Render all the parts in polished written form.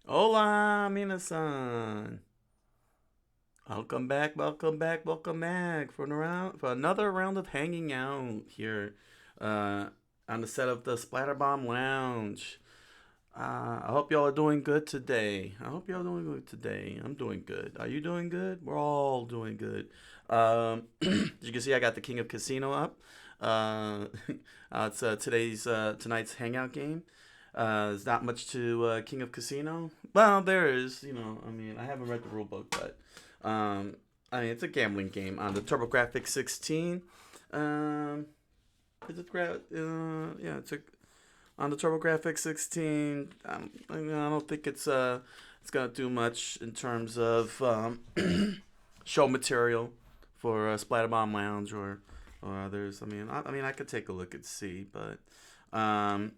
Hola, minasan. Welcome back, welcome back, welcome back for another round of hanging out here uh, on the set of the Splatterbomb Lounge. I hope y'all are doing good today. I hope y'all are doing good today. I'm doing good. Are you doing good? We're all doing good. As you can see, I got the King of Casino up. Uh, it's tonight's hangout game. There's not much to King of Casino. Well, there is. I mean, I haven't read the rule book, but um, I mean, it's a gambling game on the TurboGrafx 16. Um, is it yeah, it's on the TurboGrafx 16. I don't think it's gonna do much in terms of show material for Splatterbomb Lounge or others. I mean, I could take a look and see, but um,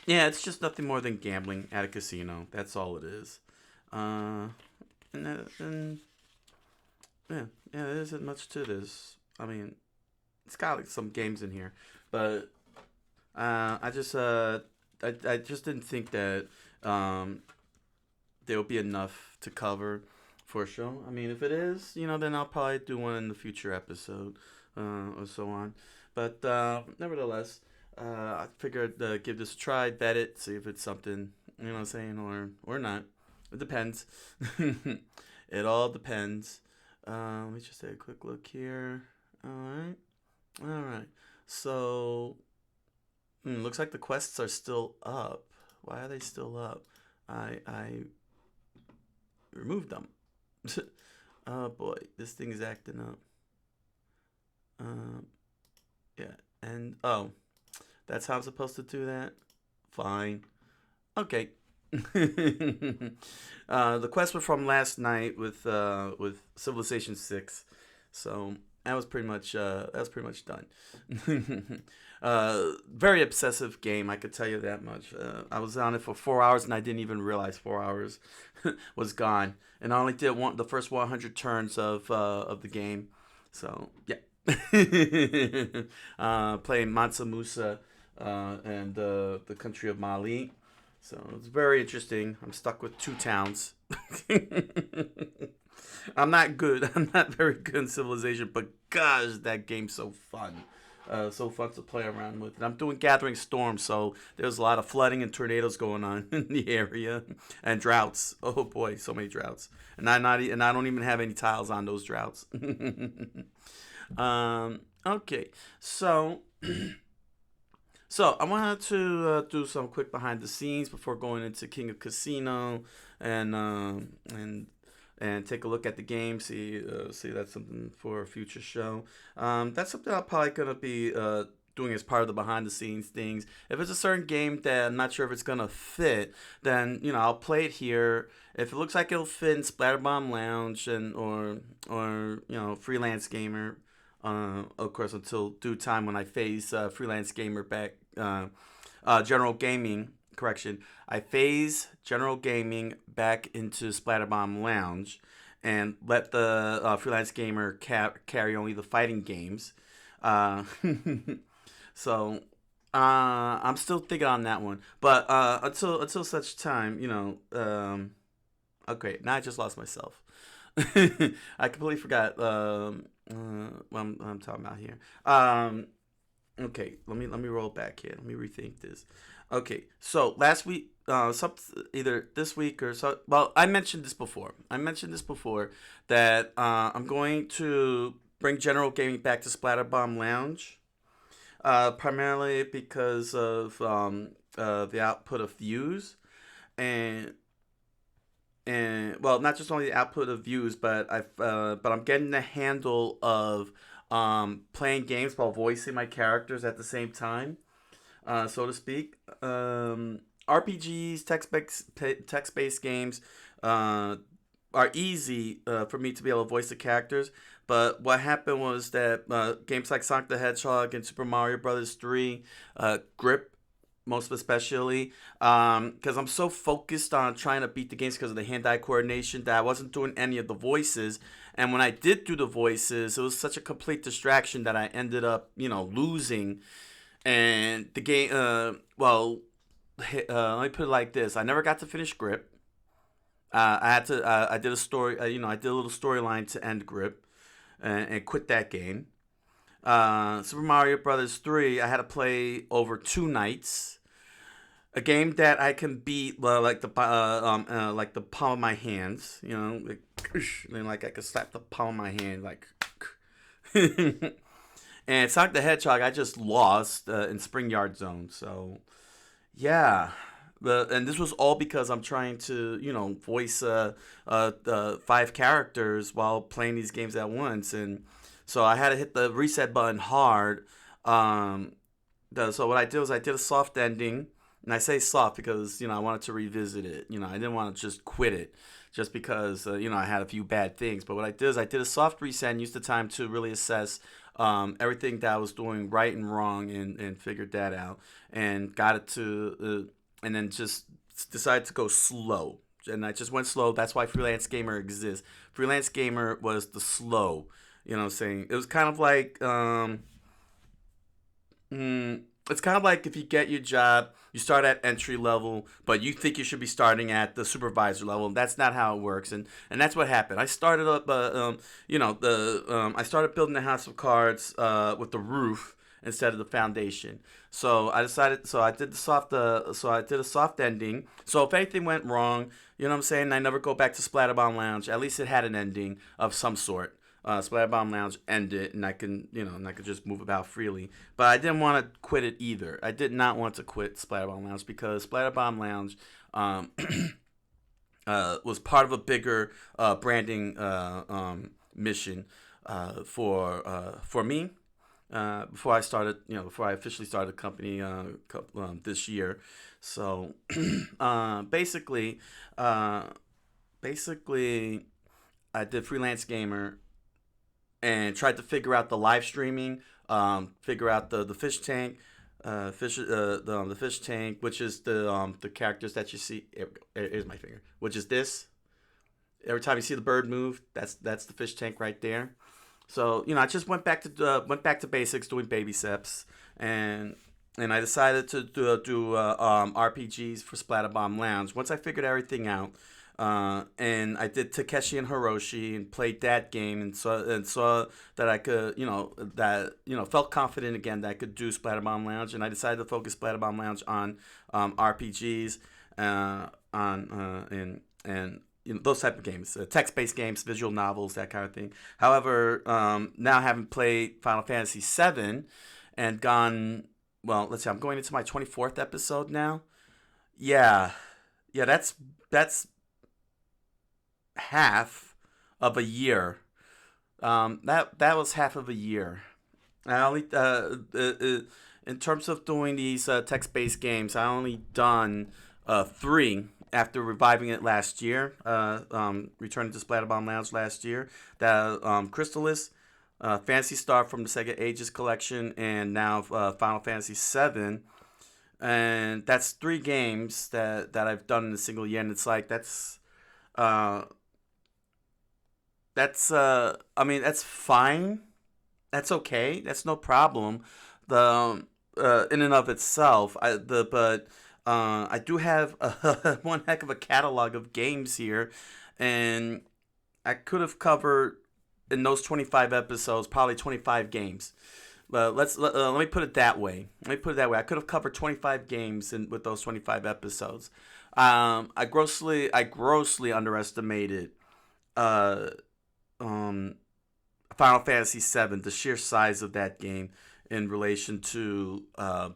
yeah, it's just nothing more than gambling at a casino. That's all it is. Uh, and yeah, yeah, there isn't much to this. I mean, it's got like some games in here, but I just didn't think that um, there will be enough to cover for a show. I mean, if it is, then I'll probably do one in the future episode or so on. But nevertheless, I figured give this a try, vet it, see if it's something, you know what I'm saying, or not. It depends. It all depends. Let me just take a quick look here. All right. All right. So, looks like the quests are still up. Why are they still up? I removed them. Oh boy, this thing is acting up. Um, yeah, and oh, that's how I'm supposed to do that. Fine. Okay. The quest were from last night with Civilization 6, so that was pretty much done. Very obsessive game, I could tell you that much. I was on it for 4 hours and I didn't even realize 4 hours was gone, and I only did the first 100 turns of the game. So yeah. Playing Mansa Musa and the country of Mali. So it's very interesting. I'm stuck with two towns. I'm not good. I'm not very good in Civilization, but gosh, that game's so fun. So fun to play around with. And I'm doing Gathering Storm, so there's a lot of flooding and tornadoes going on in the area, and droughts. Oh boy, so many droughts. And I don't even have any tiles on those droughts. Okay, so so I wanted to do some quick behind the scenes before going into King of Casino, and and take a look at the game. See that's something for a future show. That's something I'm probably gonna be doing as part of the behind the scenes things. If it's a certain game that I'm not sure if it's gonna fit, then I'll play it here. If it looks like it'll fit in Splatterbomb Lounge and or Freelance Gamer, of course, until due time when I phase Freelance Gamer back, General Gaming, correction, I phase General Gaming back into Splatterbomb Lounge and let the Freelance Gamer carry only the fighting games. Uh, so I'm still thinking on that one, but until such time, okay, now I just lost myself. I completely forgot what I'm talking about here. Okay, let me roll back here. Let me rethink this. Okay, so last week, either this week or so. Well, I mentioned this before. That I'm going to bring General Gaming back to Splatterbomb Lounge, primarily because of the output of views and well, not just only the output of views, but I'm getting the handle of playing games while voicing my characters at the same time, so to speak. RPGs, text based games, uh, are easy for me to be able to voice the characters. But what happened was that games like Sonic the Hedgehog and Super Mario Brothers 3, grip most especially because I'm so focused on trying to beat the games because of the hand-eye coordination that I wasn't doing any of the voices. And when I did do the voices, it was such a complete distraction that I ended up, losing. And the game, well, let me put it like this: I never got to finish Grip. I had to. I did a story. I did a little storyline to end Grip and quit that game. Super Mario Brothers 3. I had to play over 2 nights. A game that I can beat like the palm of my hands. Like I could slap the palm of my hand like. And Sonic the Hedgehog, I just lost in Spring Yard Zone. So yeah, and this was all because I'm trying to, voice 5 characters while playing these games at once, and so I had to hit the reset button hard. Um, so what I did was I did a soft ending, and I say soft because I wanted to revisit it. I didn't want to just quit it just because I had a few bad things. But what I did is I did a soft reset and used the time to really assess everything that I was doing right and wrong, and figured that out, and got it to and then just decided to go slow. And I just went slow. That's why Freelance Gamer exists. Freelance Gamer was the slow. You know what I'm saying? It was kind of like it's kind of like if you get your job, you start at entry level, but you think you should be starting at the supervisor level. That's not how it works, and that's what happened. I started up, I started building the house of cards with the roof instead of the foundation. So I decided, so I did a soft ending. So if anything went wrong, you know what I'm saying, I never go back to Splatterbomb Lounge. At least it had an ending of some sort. Splatterbomb Lounge ended, and I could just move about freely. But I didn't want to quit it either. I did not want to quit Splatterbomb Lounge because Splatterbomb Lounge was part of a bigger branding mission for me. Before I officially started the company this year. So basically, uh, basically, I did Freelance Gamer and tried to figure out the live streaming, figure out the fish tank, the fish tank, which is the characters that you see. Here's my finger, which is this. Every time you see the bird move, that's the fish tank right there. So I just went back to basics, doing baby steps, and I decided to do RPGs for Splatterbomb Lounge. Once I figured everything out, and I did Takeshi and Hiroshi and played that game, and saw that I could, felt confident again that I could do Splatterbomb Lounge, and I decided to focus Splatterbomb Lounge on RPGs, and those type of games, text-based games, visual novels, that kind of thing. However, now I haven't played Final Fantasy VII and gone. Well, let's see. I'm going into my 24th episode now. Yeah, yeah. That's half of a year. That was half of a year. I only in terms of doing these text-based games, I only done 3 after reviving it last year. Returning to Splatterbomb Lounge last year. That Crystalis, Fantasy Star from the Sega Ages collection, and now Final Fantasy VII. And that's 3 games that I've done in a single year, and it's like uh, I mean, that's fine. That's okay. That's no problem. The In and of itself, but I do have one heck of a catalog of games here, and I could have covered in those 25 episodes probably 25 games. Let me put it that way. I could have covered 25 games with those 25 episodes. I grossly underestimated uh, um, Final Fantasy VII, the sheer size of that game in relation to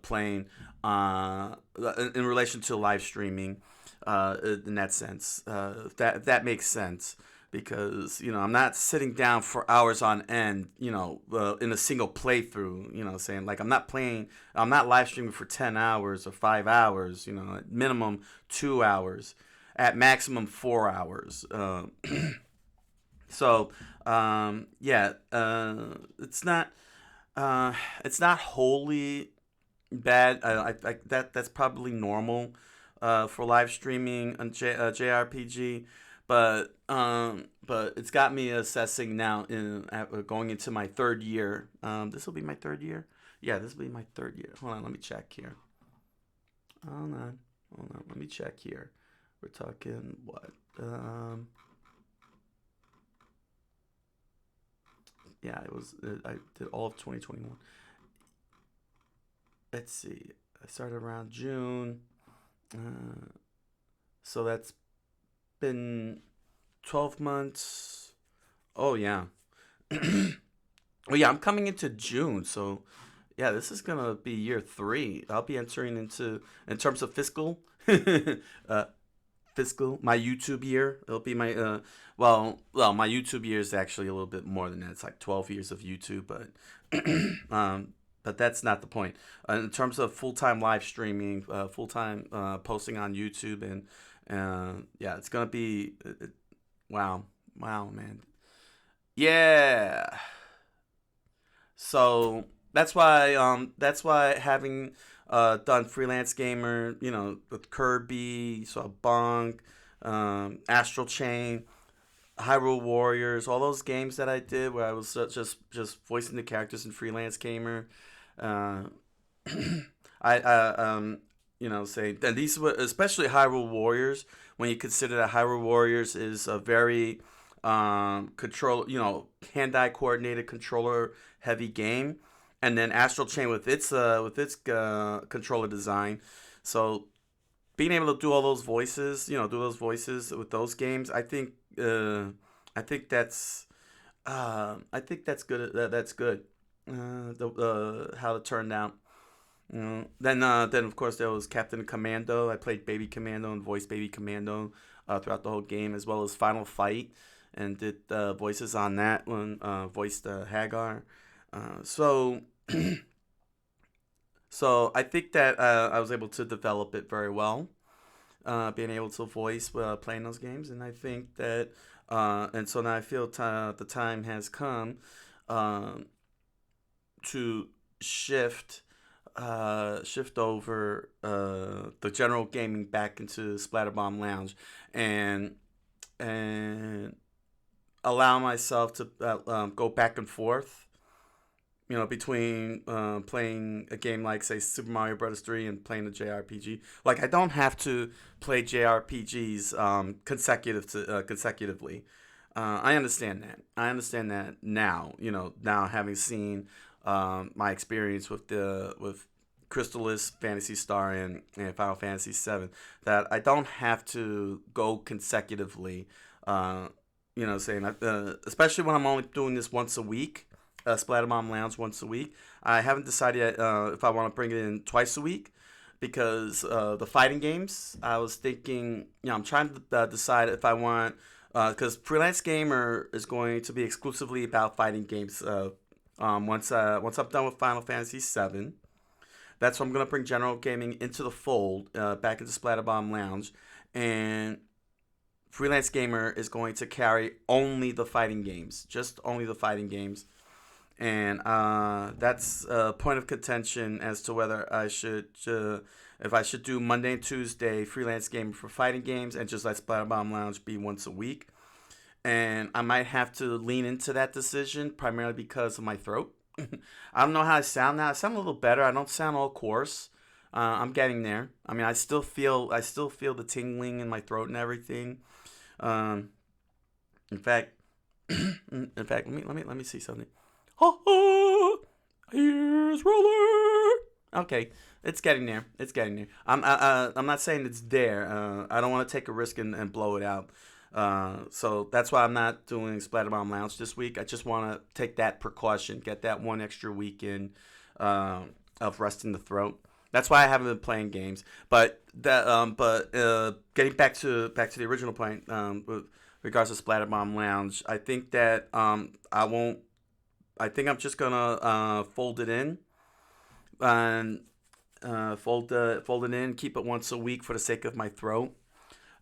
playing, in relation to live streaming, in that sense. That makes sense because I'm not sitting down for hours on end, in a single playthrough. Saying like I'm not live streaming for 10 hours or 5 hours. At minimum 2 hours, at maximum 4 hours. So, yeah, it's not wholly bad. That's probably normal for live streaming on JRPG, but it's got me assessing now going into my 3rd year. This will be my 3rd year. Yeah, this will be my 3rd year. Hold on, let me check here. Hold on. Let me check here. We're talking what? Yeah, it was. I did all of 2021. Let's see. I started around June. So that's been 12 months. Oh, yeah. Well, yeah, I'm coming into June. So, yeah, this is going to be year 3. I'll be entering into, in terms of fiscal, uh, my YouTube year. It'll be my, my YouTube year is actually a little bit more than that. It's like 12 years of YouTube, um, but that's not the point. In terms of full-time live streaming, full-time posting on YouTube, and yeah, it's gonna be wow, man, yeah. So that's why having done freelance gamer, with Kirby, so Bunk, Astral Chain, Hyrule Warriors, all those games that I did where I was just voicing the characters in freelance gamer. Uh, say, and these were especially Hyrule Warriors, when you consider that Hyrule Warriors is a very control, hand-eye coordinated controller heavy game, and then Astral Chain with its controller design. So being able to do all those voices, do those voices with those games, I think that's good. That's good. How it turned out. Then of course there was Captain Commando. I played Baby Commando and voiced Baby Commando throughout the whole game, as well as Final Fight, and did voices on that one. Voiced Hagar. So so I think that I was able to develop it very well. Being able to voice playing those games, and I think that and so now I feel the time has come um, to shift over the general gaming back into Splatterbomb Lounge, and and allow myself to go back and forth, between playing a game like, say, Super Mario Brothers 3 and playing a JRPG. Like, I don't have to play JRPGs consecutively. I understand that. I understand that now. Now having seen my experience with Crystalis, Phantasy Star, and Final Fantasy 7, that I don't have to go consecutively. Saying especially when I'm only doing this once a week. Splatterbomb Lounge once a week. I haven't decided yet if I want to bring it in twice a week, because the fighting games, I was thinking, I'm trying to decide if I want, because Freelance Gamer is going to be exclusively about fighting games. Once I'm done with Final Fantasy 7, that's when I'm going to bring general gaming into the fold, back into Splatterbomb Lounge, and Freelance Gamer is going to carry only the fighting games, just only the fighting games. And that's a point of contention as to whether if I should do Monday and Tuesday Freelance Gamer for fighting games, and just let Splatterbomb Lounge be once a week. And I might have to lean into that decision, primarily because of my throat. I don't know how I sound now. I sound a little better. I don't sound all coarse. I'm getting there. I mean, I still feel the tingling in my throat and everything. In fact, let me see something. Ha ha! Here's Roller. Okay, it's getting there. It's getting there. I'm not saying it's there. I don't want to take a risk and blow it out. So that's why I'm not doing Splatterbomb Lounge this week. I just want to take that precaution, get that one extra week in of resting the throat. That's why I haven't been playing games. But getting back to the original point, with regards to Splatterbomb Lounge, I think that I won't. I think I'm just gonna fold it in, and fold it in, keep it once a week for the sake of my throat.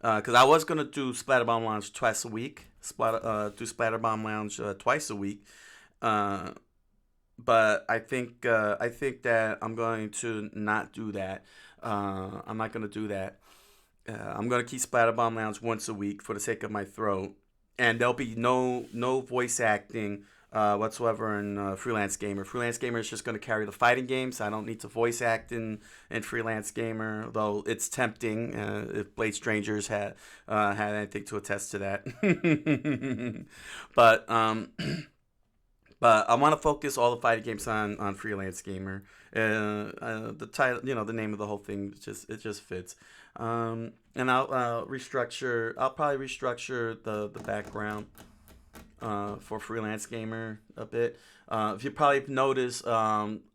Because I was gonna do Splatterbomb Lounge twice a week, do Splatterbomb Lounge twice a week, but I think that I'm going to not do that. I'm not gonna do that. I'm gonna keep Splatterbomb Lounge once a week for the sake of my throat, and there'll be no voice acting whatsoever in Freelance Gamer. Freelance Gamer is just going to carry the fighting games. I don't need to voice act in Freelance Gamer, though it's tempting if Blade Strangers had anything to attest to that. but but I want to focus all the fighting games on Freelance Gamer. The title, the name of the whole thing, just fits. And I'll restructure. I'll probably restructure the background for Freelance Gamer a bit. If you probably notice,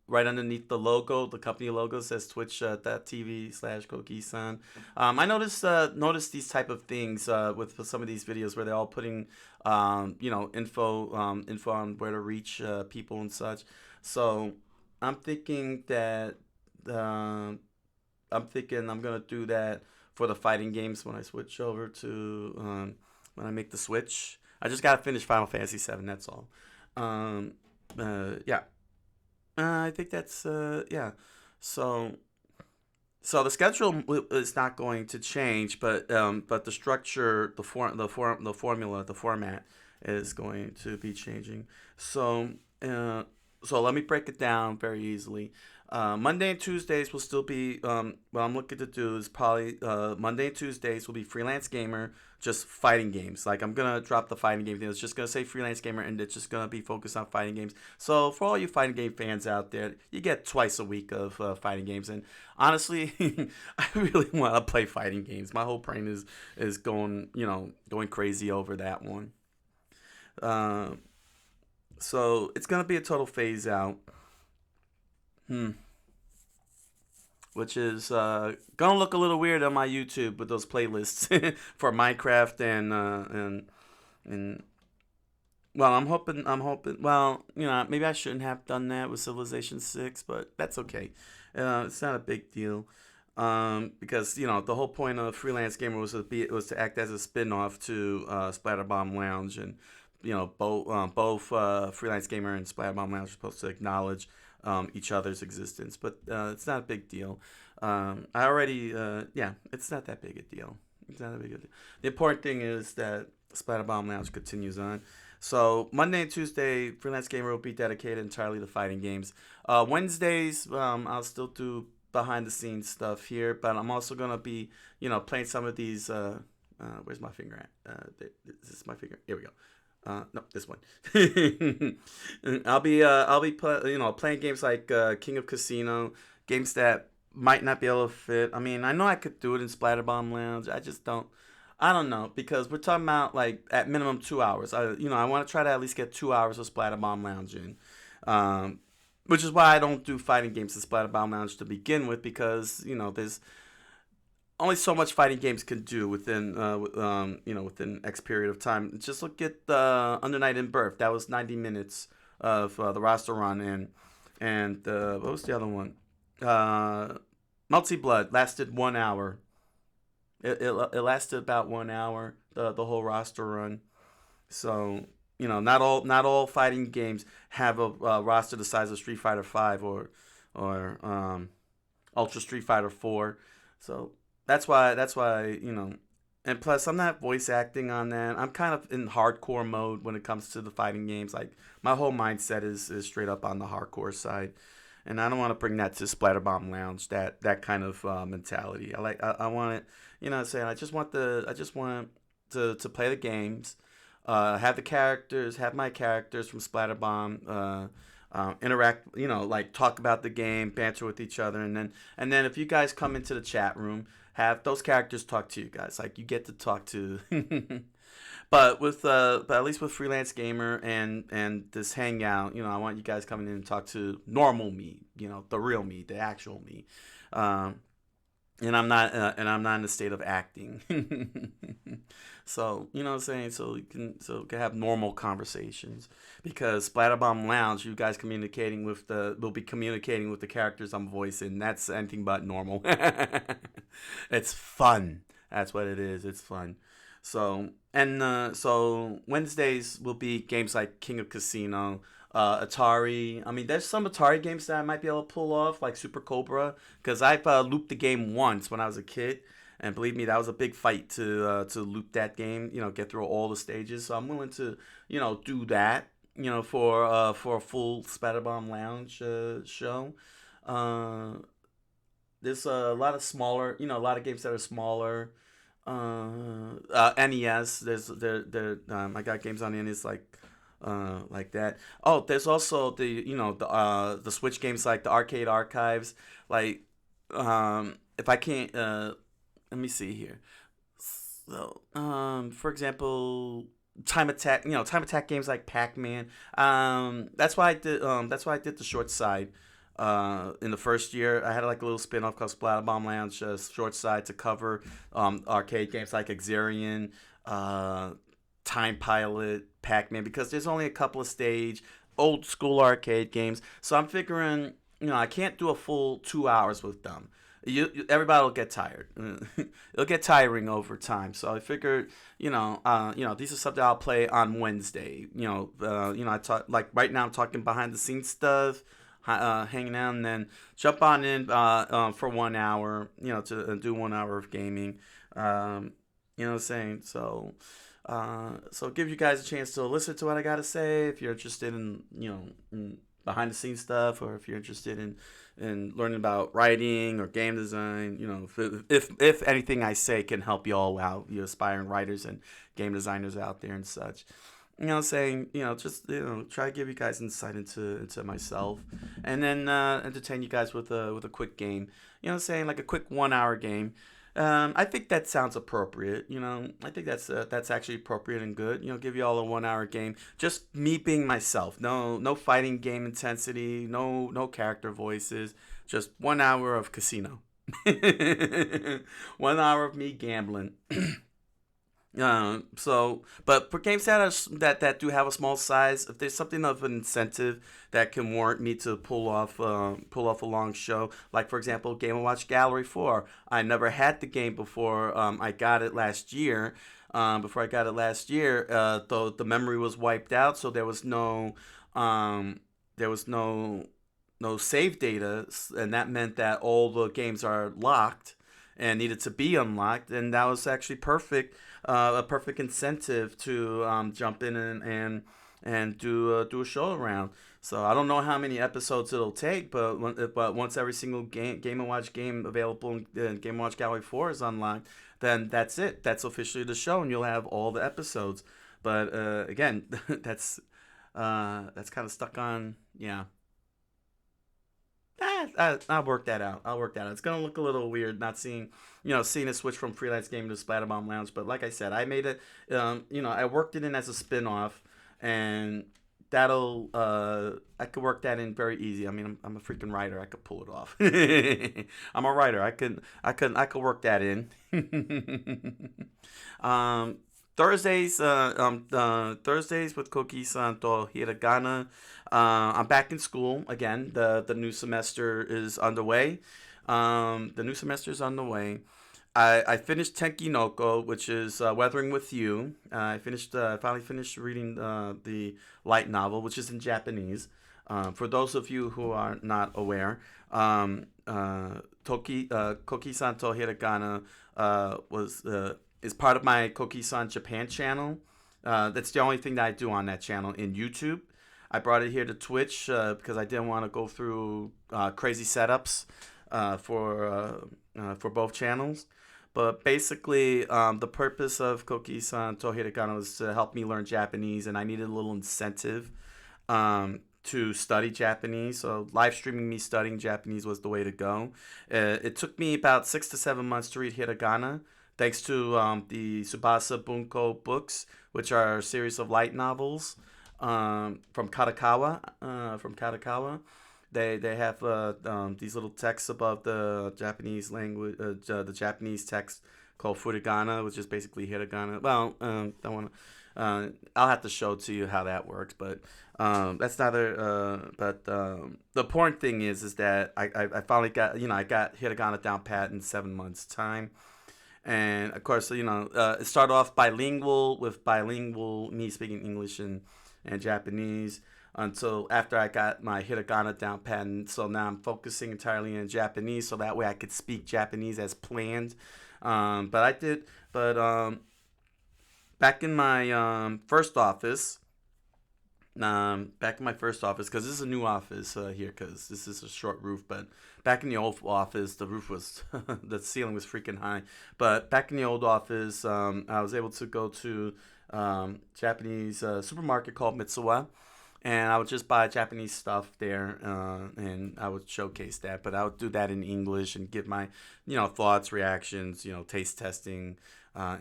right underneath the logo, the company logo says twitch.tv/Coqui-san. I noticed these type of things with some of these videos where they're all putting info on where to reach people and such. So I'm thinking that I'm gonna do that for the fighting games when I switch over to when I make the switch. I just gotta finish Final Fantasy VII. That's all. Yeah. I think that's yeah. So the schedule is not going to change, but the structure, the formula, the format is going to be changing. So let me break it down very easily. Monday and Tuesdays will still be what I'm looking to do is probably Monday and Tuesdays will be Freelance Gamer, just fighting games. Like I'm gonna drop the fighting game thing. It's just gonna say Freelance Gamer, and it's just gonna be focused on fighting games. So for all you fighting game fans out there, you get twice a week of fighting games. And honestly, I really want to play fighting games. My whole brain is going crazy over that one. So it's gonna be a total phase out. Which is gonna look a little weird on my YouTube with those playlists for Minecraft and well, I'm hoping. Well, maybe I shouldn't have done that with Civilization 6, but that's okay. It's not a big deal. Because the whole point of Freelance Gamer was to act as a spin-off to Splatterbomb Lounge, and both Freelance Gamer and Splatterbomb Lounge are supposed to acknowledge each other's existence, but it's not a big deal. It's not that big a deal. It's not a big deal. The important thing is that Splatterbomb Lounge continues on. So Monday and Tuesday, Freelance Gamer will be dedicated entirely to fighting games. Wednesdays, I'll still do behind the scenes stuff here, but I'm also gonna be, playing some of these. Where's my finger at? This is my finger. Here we go. No, this one. I'll be playing games like King of Casino, games that might not be able to fit. I mean, I know I could do it in Splatterbomb Lounge. I just don't. I don't know, because we're talking about like at minimum 2 hours. I want to try to at least get 2 hours of Splatterbomb Lounge in, which is why I don't do fighting games in Splatterbomb Lounge to begin with, because there's only so much fighting games can do within within X period of time. Just look at Under Night in Birth. That was 90 minutes of the roster run, and what was the other one? Multi Blood lasted 1 hour. It lasted about 1 hour, the whole roster run. So not all fighting games have a roster the size of Street Fighter V or Ultra Street Fighter 4. So that's why and plus I'm not voice acting on that. I'm kind of in hardcore mode when it comes to the fighting games. Like my whole mindset is straight up on the hardcore side. And I don't want to bring that to Splatterbomb Lounge, that kind of mentality. I want it, I just want to play the games, have the characters, have my characters from Splatterbomb, interact, like talk about the game, banter with each other, and then if you guys come into the chat room, have those characters talk to you guys, like you get to talk to. But at least with Freelance Gamer and this hangout, I want you guys coming in and talk to normal me, the real me, the actual me, and I'm not in a state of acting. So what I'm saying, so we can have normal conversations, because Splatterbomb Lounge, you guys will be communicating with the characters I'm voicing. That's anything but normal. It's fun. That's what it is. It's fun. So Wednesdays will be games like King of Casino, Atari. I mean, there's some Atari games that I might be able to pull off, like Super Cobra, because I've looped the game once when I was a kid, and believe me, that was a big fight to loop that game. Get through all the stages. So I'm willing to do that. for a full Spatterbomb Lounge show. Uh, there's a lot of smaller, a lot of games that are smaller. NES. I got games on NES like that. Oh, there's also the Switch games like the Arcade Archives. Like, if I can't, let me see here. So, for example, Time Attack games like Pac Man. That's why I did. That's why I did the short side. In the first year, I had like a little spin off called Splatterbomb Lounge, short side to cover arcade games like Exarian, Time Pilot, Pac Man, because there's only a couple of stage old school arcade games. So I'm figuring, I can't do a full 2 hours with them. Everybody will get tired. It'll get tiring over time. So I figured, these are something I'll play on Wednesday. I talk like right now. I'm talking behind the scenes stuff, hanging out, and then jump on in for 1 hour. To do 1 hour of gaming. You know what I'm saying? So give you guys a chance to listen to what I gotta say. If you're interested in behind the scenes stuff, or if you're interested in learning about writing or game design, if anything I say can help you all out, you aspiring writers and game designers out there and such. Saying, just, try to give you guys insight into myself, and then entertain you guys with a quick game. Saying like a quick 1 hour game. I think that sounds appropriate. I think that's actually appropriate and good. Give you all a 1 hour game. Just me being myself. No fighting game intensity. No character voices. Just 1 hour of casino. 1 hour of me gambling. But for games that do have a small size, if there's something of an incentive that can warrant me to pull off a long show, like for example, Game and Watch Gallery 4. I never had the game before. I got it last year. Though the memory was wiped out, so there was no save data, and that meant that all the games are locked and needed to be unlocked, and that was actually a perfect incentive to jump in and do a show around. So I don't know how many episodes it'll take, but once every single Game and Watch game available in Game and Watch Gallery 4 is unlocked, then that's it. That's officially the show, and you'll have all the episodes. But again, that's kind of stuck on, yeah. I'll work that out. It's gonna look a little weird not seeing a switch from freelance game to Splatterbomb Lounge. But like I said, I made it. I worked it in as a spin-off, and I could work that in very easy. I mean, I'm a freaking writer. I could pull it off. I'm a writer. I could work that in. um, Thursdays with Coqui-san to Hiragana. I'm back in school again. The new semester is underway. I finished Tenki Noko, which is Weathering with You. I finally finished reading the light novel, which is in Japanese. For those of you who are not aware, Koki-san to Hiragana is part of my Koki-san Japan channel. That's the only thing that I do on that channel in YouTube. I brought it here to Twitch because I didn't want to go through crazy setups for both channels. But basically, the purpose of Koki-san to Hiragana was to help me learn Japanese, and I needed a little incentive to study Japanese. So live streaming me studying Japanese was the way to go. It took me about 6 to 7 months to read hiragana, thanks to the Tsubasa Bunko books, which are a series of light novels from Kadokawa. They have these little texts above the Japanese language, the Japanese text called furigana, which is basically hiragana. Well, I want to. I'll have to show to you how that works, but that's neither. But the important thing is that I finally got I got hiragana down pat in 7 months time, and of course it started off bilingual with me speaking English and Japanese until after I got my hiragana down pat, and so now I'm focusing entirely on Japanese so that way I could speak Japanese as planned. But back in my first office, back in my first office, because this is a new office here, because this is a short roof. But back in the old office, the roof was the ceiling was freaking high. But back in the old office, I was able to go to Japanese supermarket called Mitsuwa, and I would just buy Japanese stuff there, and I would showcase that. But I would do that in English and give my, thoughts, reactions, taste testing,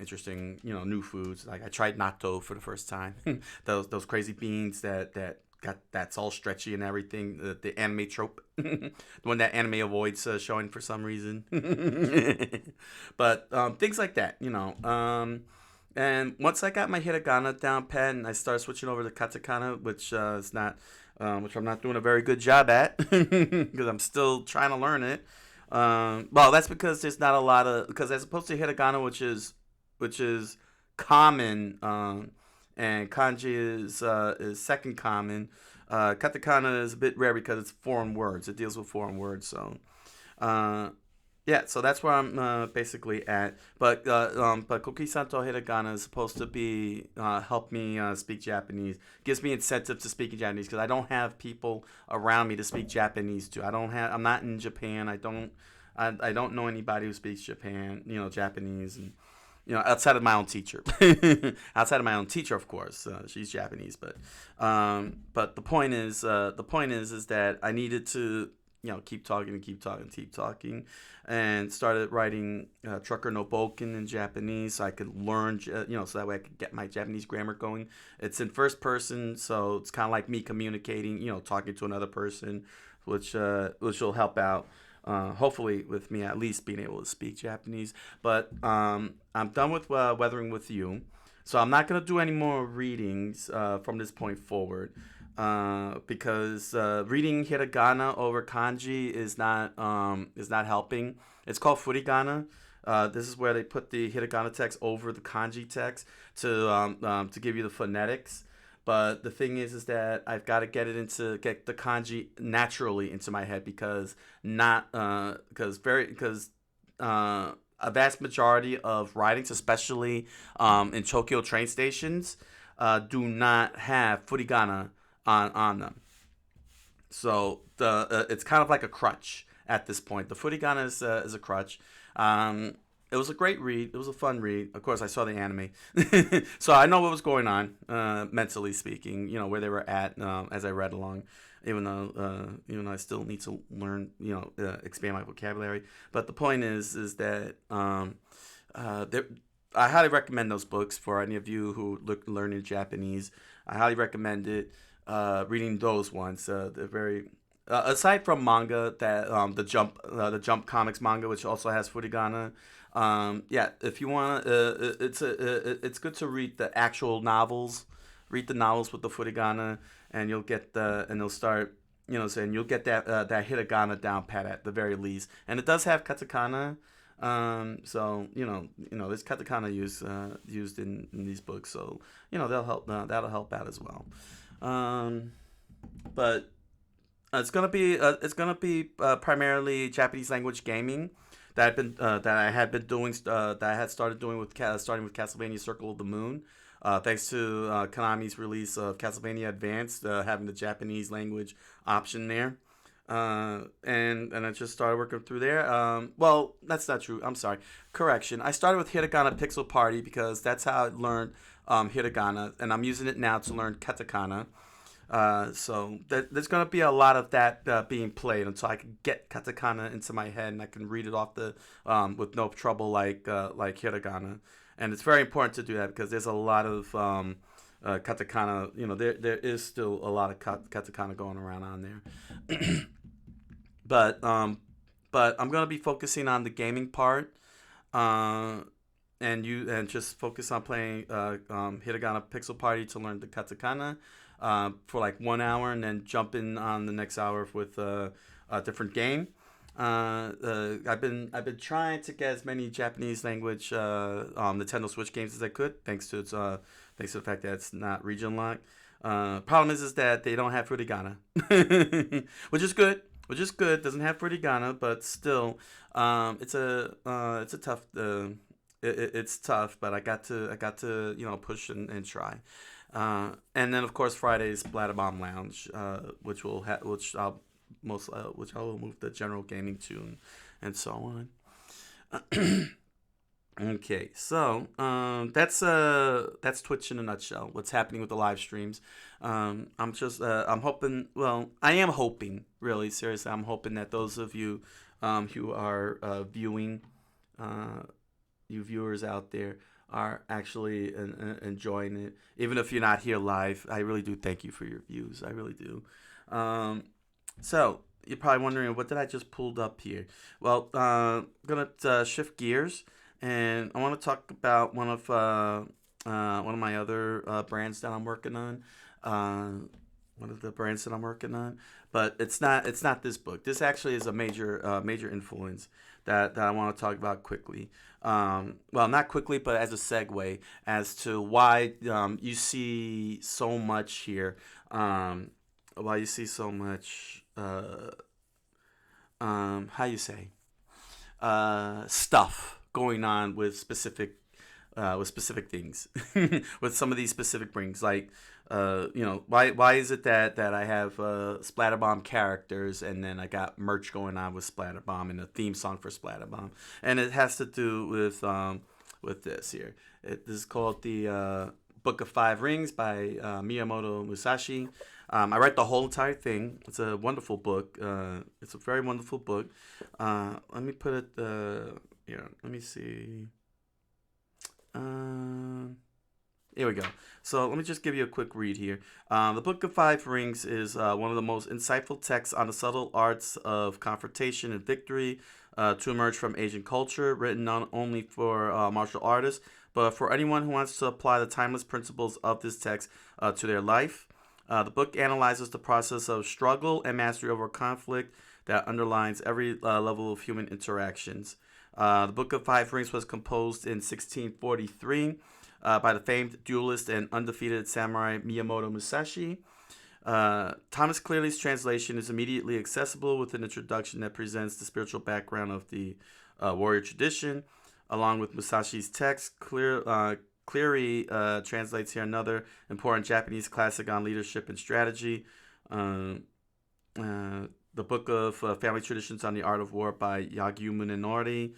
interesting, new foods. Like I tried natto for the first time. Those crazy beans that's all stretchy and everything. The anime trope, the one that anime avoids showing for some reason. But things like that. And once I got my hiragana down pat and I started switching over to katakana, which is not, which I'm not doing a very good job at because I'm still trying to learn it. Well, that's because there's not a lot of, because as opposed to hiragana, which is common, and kanji is second common. Katakana is a bit rare because it's foreign words. It deals with foreign words, so. Uh, yeah, so that's where I'm basically at. But Coqui-san to hiragana is supposed to be help me speak Japanese. Gives me incentive to speak in Japanese because I don't have people around me to speak Japanese to. I'm not in Japan. I don't know anybody who speaks Japanese, and outside of my own teacher. Outside of my own teacher, of course, she's Japanese. But the point is that I needed to keep talking and keep talking, keep talking, and started writing Trucker no Boken in Japanese so I could learn, so that way I could get my Japanese grammar going. It's in first person, so it's kind of like me communicating, talking to another person, which will help out. Hopefully, with me at least being able to speak Japanese. But I'm done with Weathering with You, so I'm not gonna do any more readings from this point forward. Because reading hiragana over kanji is not helping. It's called furigana. This is where they put the hiragana text over the kanji text to give you the phonetics. But the thing is that I've got to get the kanji naturally into my head because a vast majority of writings, especially in Tokyo train stations, do not have furigana on them. So it's kind of like a crutch at this point. The furigana is a crutch. It was a great read. It was a fun read. Of course, I saw the anime, so I know what was going on, mentally speaking. Where they were at as I read along. Even though I still need to learn, expand my vocabulary. But the point is that I highly recommend those books for any of you who look learning Japanese. I highly recommend it. Reading those ones. They're very aside from manga that the Jump Comics manga, which also has furigana. Yeah, if you want, it's good to read the actual novels. Read the novels with the furigana, and you'll start. Saying you'll get that hiragana down pat at the very least, and it does have katakana. So there's katakana used in these books, so that'll help out as well. But it's gonna be primarily Japanese language gaming that I had been doing that I had started doing starting with Castlevania Circle of the Moon. Thanks to Konami's release of Castlevania Advanced, having the Japanese language option there. And I just started working through there. Well, that's not true. I'm sorry. Correction. I started with Hiragana Pixel Party because that's how I learned hiragana, and I'm using it now to learn katakana. So there's going to be a lot of that being played until I can get katakana into my head and I can read it off the with no trouble like hiragana. And it's very important to do that because there's a lot of katakana. There is still a lot of katakana going around on there. But I'm going to be focusing on the gaming part. And just focus on playing Hiragana Pixel Party to learn the katakana for like 1 hour, and then jump in on the next hour with a different game. I've been trying to get as many Japanese language Nintendo Switch games as I could, thanks to the fact that it's not region locked. Problem is that they don't have furigana, which is good. Doesn't have furigana, but still, it's a tough. it's tough, but I got to push and try. And then of course Friday's Splatterbomb Lounge, which I will move the general gaming tune and so on. Okay, so that's Twitch in a nutshell. What's happening with the live streams? I'm hoping. Well, I am hoping, really seriously. I'm hoping that those of you who are viewing, you viewers out there, are actually enjoying it. Even if you're not here live, I really do thank you for your views. I really do. So you're probably wondering, what did I just pulled up here? Well, I'm gonna shift gears, and I want to talk about one of my other brands that I'm working on. One of the brands that I'm working on, but it's not this book. This actually is a major influence that I want to talk about quickly. Well, not quickly, but as a segue as to why you see so much here. Why you see so much how you say stuff going on with specific things with some of these specific brings, like why is it that I have Splatterbomb characters, and then I got merch going on with Splatterbomb and a theme song for Splatterbomb, and it has to do with this here. This is called the Book of Five Rings by Miyamoto Musashi. I read the whole entire thing. It's a wonderful book. It's a very wonderful book. Let me put it here. Let me see. Here we go. So let me just give you a quick read here. The Book of Five Rings is one of the most insightful texts on the subtle arts of confrontation and victory to emerge from Asian culture, written not only for martial artists, but for anyone who wants to apply the timeless principles of this text to their life. The book analyzes the process of struggle and mastery over conflict that underlines every level of human interactions. The Book of Five Rings was composed in 1643 by the famed duelist and undefeated samurai Miyamoto Musashi. Thomas Cleary's translation is immediately accessible with an introduction that presents the spiritual background of the warrior tradition. Along with Musashi's text, Cleary translates here another important Japanese classic on leadership and strategy, the Book of Family Traditions on the Art of War by Yagyu Munenori,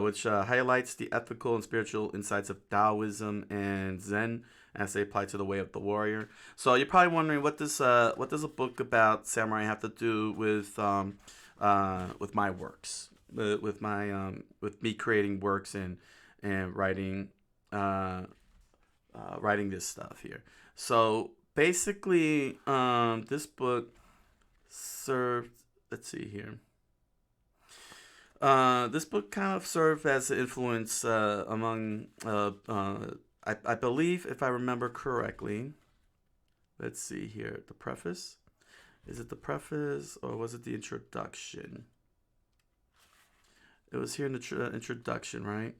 which highlights the ethical and spiritual insights of Taoism and Zen as they apply to the way of the warrior. So you're probably wondering, what does a book about samurai have to do with my works, with me creating works and writing writing this stuff here. So basically, this book served. Let's see here. This book kind of served as an influence among, I believe, if I remember correctly. Let's see here. The preface. Is it the preface or was it the introduction? It was here in the introduction, right?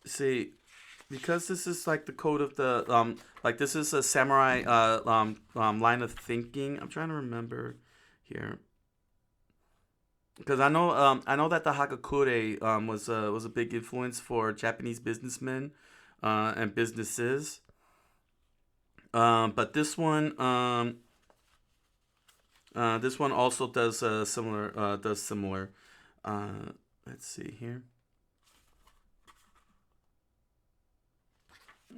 See, because this is like the code of the like this is a samurai line of thinking. I'm trying to remember here, because I know that the Hagakure was a big influence for Japanese businessmen and businesses. But this one also does similar. Let's see here.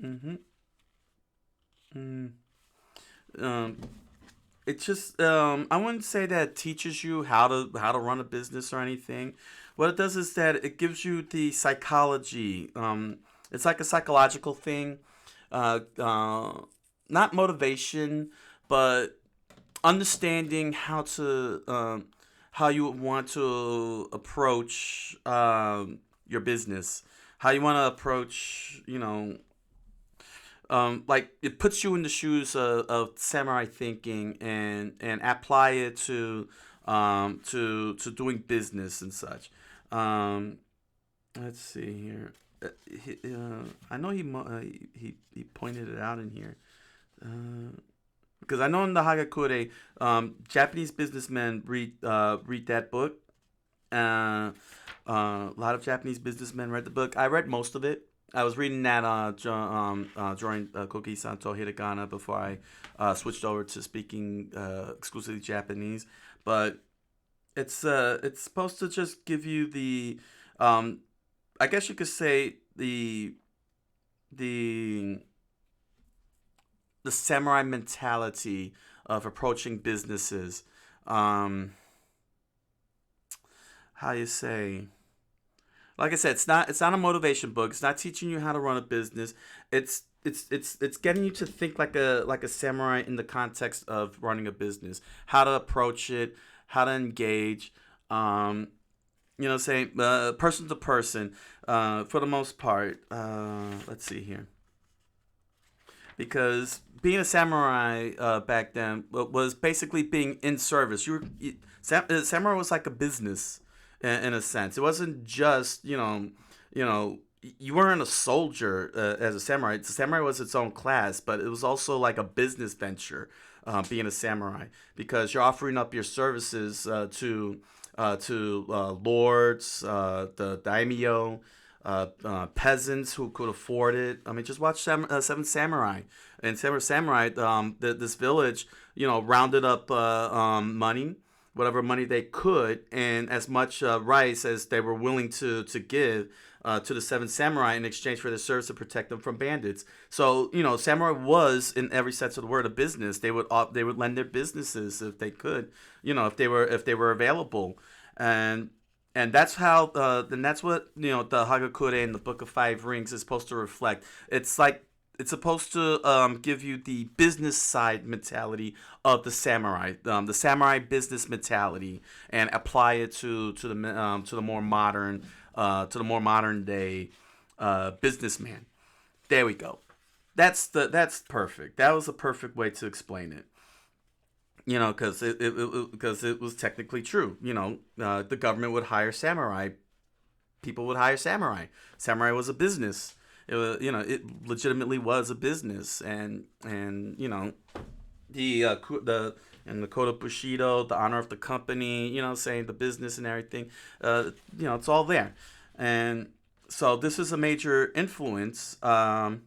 Mm-hmm. Mm. It just I wouldn't say that it teaches you how to run a business or anything. What it does is that it gives you the psychology. It's like a psychological thing. Not motivation, but understanding how you want to approach your business, how you want to approach, like it puts you in the shoes of samurai thinking and apply it to doing business and such. Um, let's see here. I know he pointed it out in here. Because I know in the Hagakure, Japanese businessmen read that book, Uh, a lot of Japanese businessmen read the book. I read most of it. I was reading that during Coqui-san to Hiragana before I switched over to speaking exclusively Japanese. But it's supposed to just give you the, um, I guess you could say the the samurai mentality of approaching businesses. Um, how you say? Like I said, it's not a motivation book. It's not teaching you how to run a business. It's getting you to think like a samurai in the context of running a business, how to approach it, how to engage. Um, saying person to person, for the most part. Let's see here, because being a samurai back then was basically being in service. Samurai was like a business in a sense. It wasn't just you weren't a soldier as a samurai. The samurai was its own class, but it was also like a business venture. Being a samurai, because you're offering up your services to lords, the daimyo, peasants who could afford it. I mean, just watch Seven Samurai. And Seven Samurai, this village, rounded up money, whatever money they could, and as much rice as they were willing to give to the Seven Samurai in exchange for their service to protect them from bandits. So samurai was, in every sense of the word, a business. They would lend their businesses if they could, if they were available, and that's how then that's what the Hagakure in the Book of Five Rings is supposed to reflect. It's supposed to give you the business side mentality of the samurai business mentality, and apply it to the more modern day businessman. There we go. That's perfect. That was a perfect way to explain it. Because it was technically true. The government would hire samurai. People would hire samurai. Samurai was a business. It legitimately was a business, and the and the code of Bushido, the honor of the company, saying the business and everything, it's all there, and so this is a major influence. So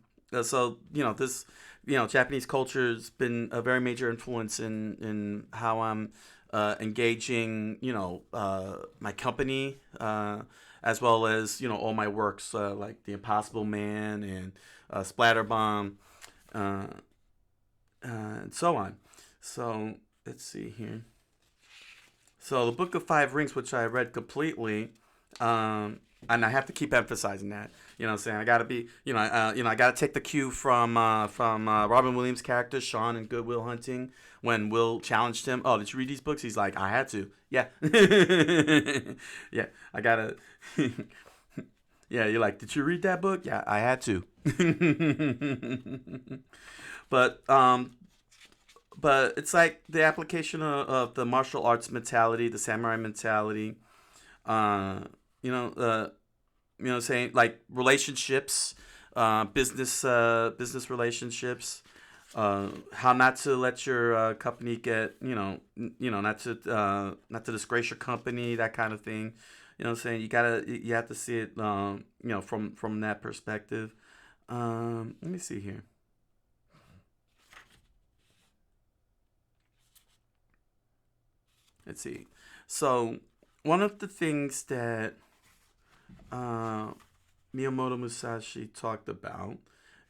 this, Japanese culture has been a very major influence in how I'm engaging, my company, as well as all my works, like The Impossible Man and Splatterbomb, uh, and so on. So let's see here. So the Book of Five Rings, which I read completely, and I have to keep emphasizing that. What I'm saying, I gotta be, I gotta take the cue from Robin Williams' character Sean in Good Will Hunting, when Will challenged him. Oh, did you read these books? He's like, I had to. Yeah, yeah, I gotta. Yeah, you're like, did you read that book? Yeah, I had to. but but it's like the application of the martial arts mentality, the samurai mentality. Uh, you know, uh, saying like relationships, business relationships. How not to let your company get, not to disgrace your company, that kind of thing. What I'm saying, you have to see it, from that perspective. Let me see here. Let's see. So one of the things that uh, Miyamoto Musashi talked about,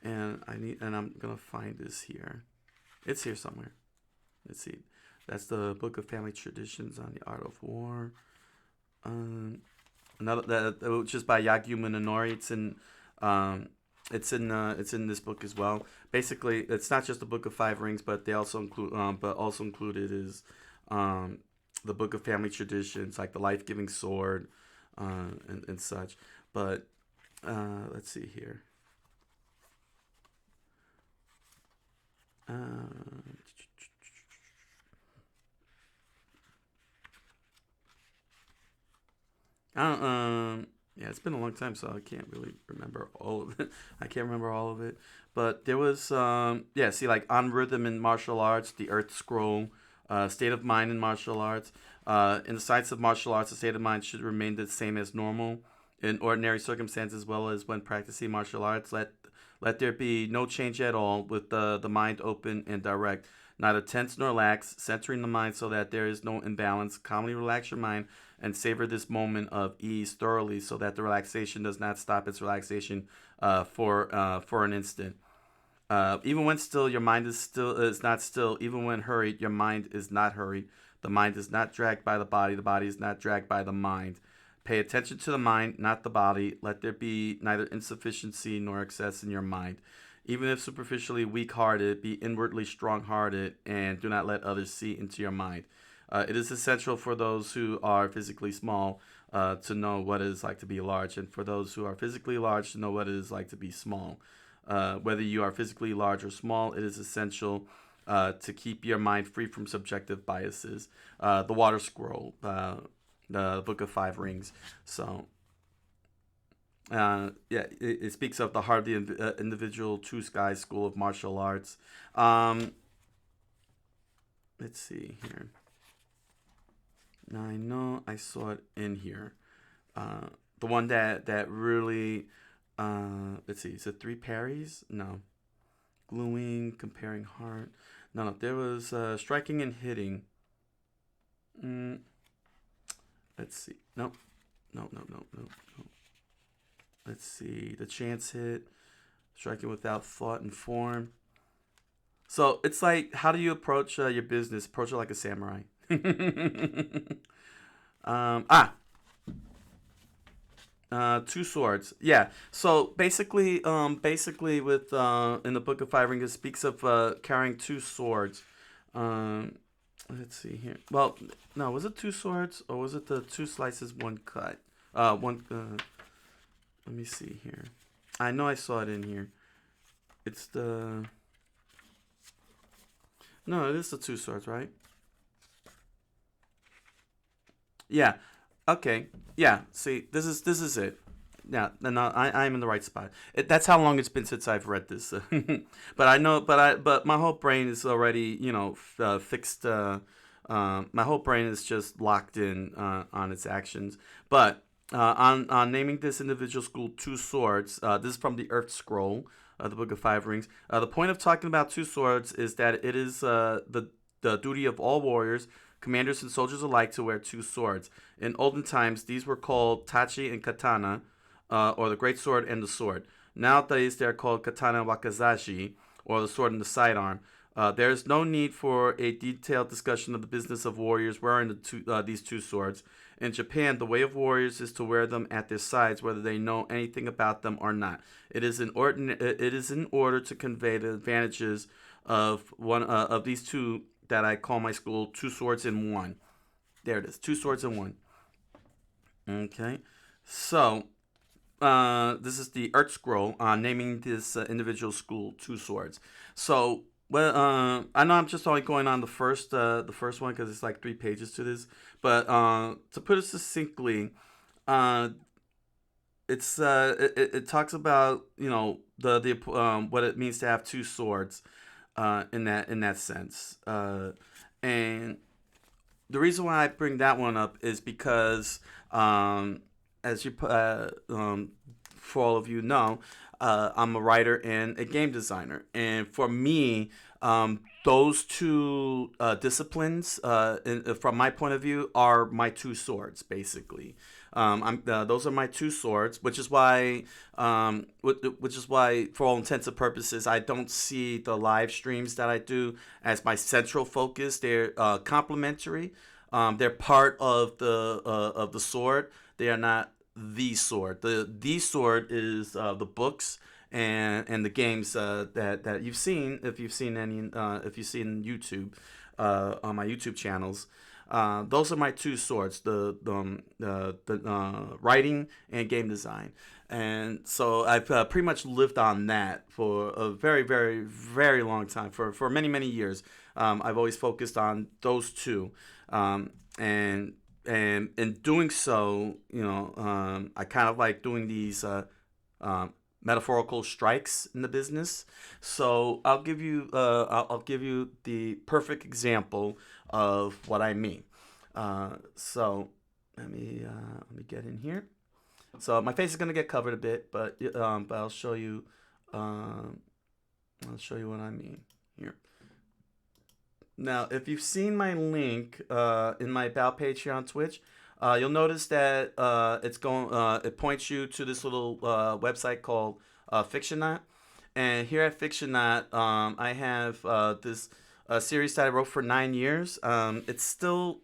and I'm gonna find this here. It's here somewhere. Let's see. That's the Book of Family Traditions on the Art of War. Another that which is by Yagyu Minonori. It's in this book as well. Basically, it's not just the Book of Five Rings, but they also included is um, the Book of Family Traditions, like the Life Giving Sword, and such. But let's see here. Uh, I don't, yeah, it's been a long time, so I can't really remember all of it. I can't remember all of it, but there was, yeah. See, like On Rhythm in Martial Arts, The Earth Scroll, State of Mind in Martial Arts. In the science of martial arts, the state of mind should remain the same as normal in ordinary circumstances, as well as when practicing martial arts. Let there be no change at all, with the mind open and direct, neither tense nor lax, centering the mind so that there is no imbalance. Calmly relax your mind and savor this moment of ease thoroughly, so that the relaxation does not stop its relaxation for an instant. Even when still, your mind is not still. Even when hurried, your mind is not hurried. The mind is not dragged by the body. The body is not dragged by the mind. Pay attention to the mind, not the body. Let there be neither insufficiency nor excess in your mind. Even if superficially weak-hearted, be inwardly strong-hearted, and do not let others see into your mind. It is essential for those who are physically small to know what it is like to be large, and for those who are physically large to know what it is like to be small. Whether you are physically large or small, it is essential to keep your mind free from subjective biases. The Water Scroll, the Book of Five Rings. So, it speaks of the heart of the individual, Two Skies School of Martial Arts. Let's see here. Now I know I saw it in here. The one that really, let's see, is it three parries? No. Gluing, comparing heart. No, there was striking and hitting. Let's see. No. Let's see. The chance hit. Striking without thought and form. So it's like, how do you approach your business? Approach it like a samurai. Two swords. Yeah. So basically with in the Book of Five Rings, it speaks of carrying two swords. Let's see here. Well, no, was it two swords or was it the two slices, one cut? One. Let me see here. I know I saw it in here. It's the. No, it is the two swords, right? Yeah. Okay. Yeah. See, this is it. Yeah. No, I'm in the right spot. That's how long it's been since I've read this. But I know. But my whole brain is already, fixed. My whole brain is just locked in on its actions. But on naming this individual school Two Swords, this is from the Earth Scroll, the Book of Five Rings. The point of talking about two swords is that it is the duty of all warriors, commanders and soldiers alike, to wear two swords. In olden times, these were called tachi and katana, or the great sword and the sword. Nowadays, they are called katana wakazashi, or the sword and the sidearm. There is no need for a detailed discussion of the business of warriors wearing these two swords. In Japan, the way of warriors is to wear them at their sides, whether they know anything about them or not. It is in order to convey the advantages of one of these two that I call my school Two Swords in One. There it is, Two Swords in One. Okay, so this is the Earth Scroll naming this individual school Two Swords. So, well, I know I'm just only going on the first one because it's like 3 pages to this, but to put it succinctly, it talks about the what it means to have two swords, in that sense, and the reason why I bring that one up is because as you for all of you know, I'm a writer and a game designer, and for me, those two disciplines, from my point of view, are my two swords, basically. Those are my two swords, which is why, for all intents and purposes, I don't see the live streams that I do as my central focus. They're complementary. They're part of the sword. They are not the sword. The sword is the books and the games that you've seen, if you've seen YouTube, on my YouTube channels. Those are my two swords: the writing and game design. And so I've pretty much lived on that for a very, very, very long time. For many, many years, I've always focused on those two, and in doing so, I kind of like doing these metaphorical strikes in the business. So I'll give you the perfect example of what I mean. So let me get in here. So my face is gonna get covered a bit, but I'll show you. Um, I'll show you what I mean here. Now, if you've seen my link in my about page here on Twitch, you'll notice that it points you to this little website called Fictionaut. And here at Fictionaut, I have this series that I wrote for 9 years. It's on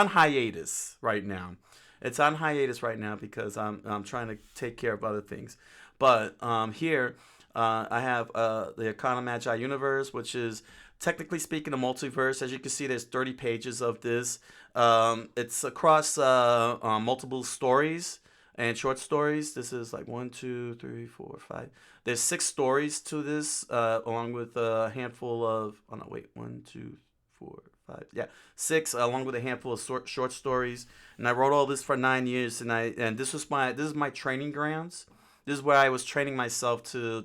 hiatus right now. It's on hiatus right now because I'm trying to take care of other things. But here I have the Arcana Magi universe, which is technically speaking a multiverse. As you can see, there's 30 pages of this. It's across multiple stories and short stories. This is like 1, 2, 3, 4, 5. There's 6 stories to this, along with a handful of. Oh no, wait, 1, 2, 4, 5. Yeah, 6, along with a handful of short stories. And I wrote all this for 9 years, and this is my training grounds. This is where I was training myself to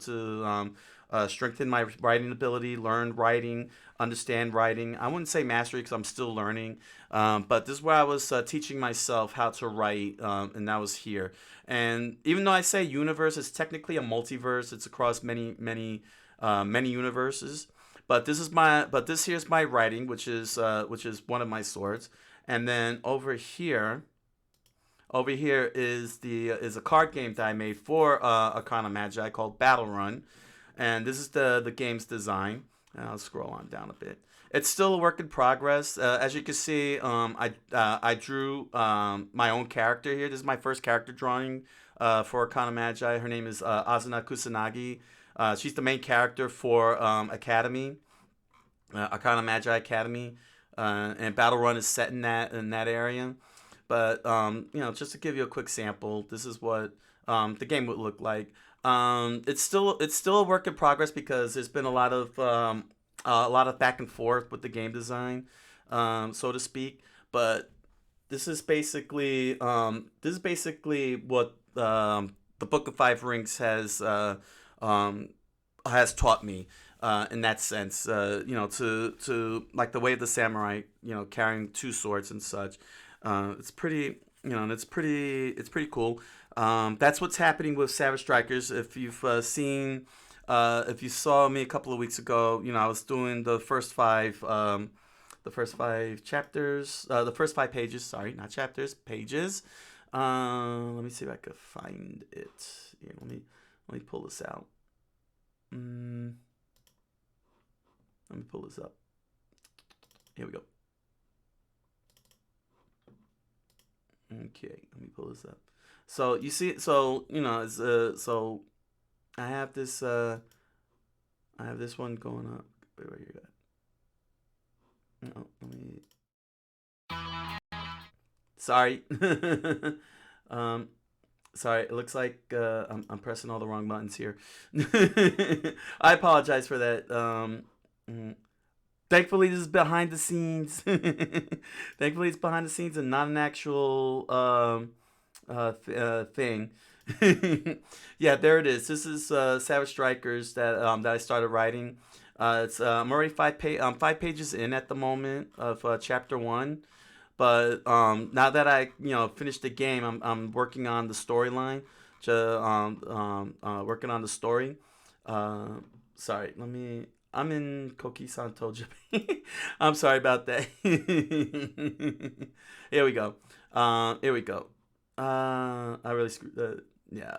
strengthen my writing ability, learn writing, understand writing. I wouldn't say mastery because I'm still learning, but this is where I was teaching myself how to write, and that was here. And even though I say universe, it's technically a multiverse. It's across many universes. But this here's my writing, which is one of my swords. And then over here is a card game that I made for Arcana Magi called Battle Run, and this is the game's design. I'll scroll on down a bit. It's still a work in progress. As you can see, I drew my own character here. This is my first character drawing for Arcana Magi. Her name is Azuna Kusanagi. She's the main character for Academy, Arcana Magi Academy, and Battle Run is set in that area. But just to give you a quick sample, this is what the game would look like. It's still a work in progress because there's been a lot of back and forth with the game design, so to speak. But this is basically what the Book of Five Rings has taught me. In that sense, to like the way of the samurai, carrying 2 swords and such. It's pretty, and it's pretty cool. That's what's happening with Savage Strikers. If you've if you saw me a couple of weeks ago, I was doing the first 5 chapters, the first 5 pages. Sorry, not chapters, pages. Let me see if I could find it. Here, let me pull this out. Let me pull this up. Here we go. Okay, let me pull this up. So you see, so so I have this one going up. Wait, where you at? No, let me. Sorry. Sorry. It looks like I'm pressing all the wrong buttons here. I apologize for that. Thankfully, this is behind the scenes. Thankfully, it's behind the scenes and not an actual thing. Yeah, there it is. This is Savage Strikers that I started writing. I'm already 5 pages in at the moment of chapter 1. But now that I finished the game, I'm working on the storyline. Working on the story. Sorry, I'm in Coqui-san told you. I'm sorry about that. Here we go. Here we go. I really screwed. Yeah.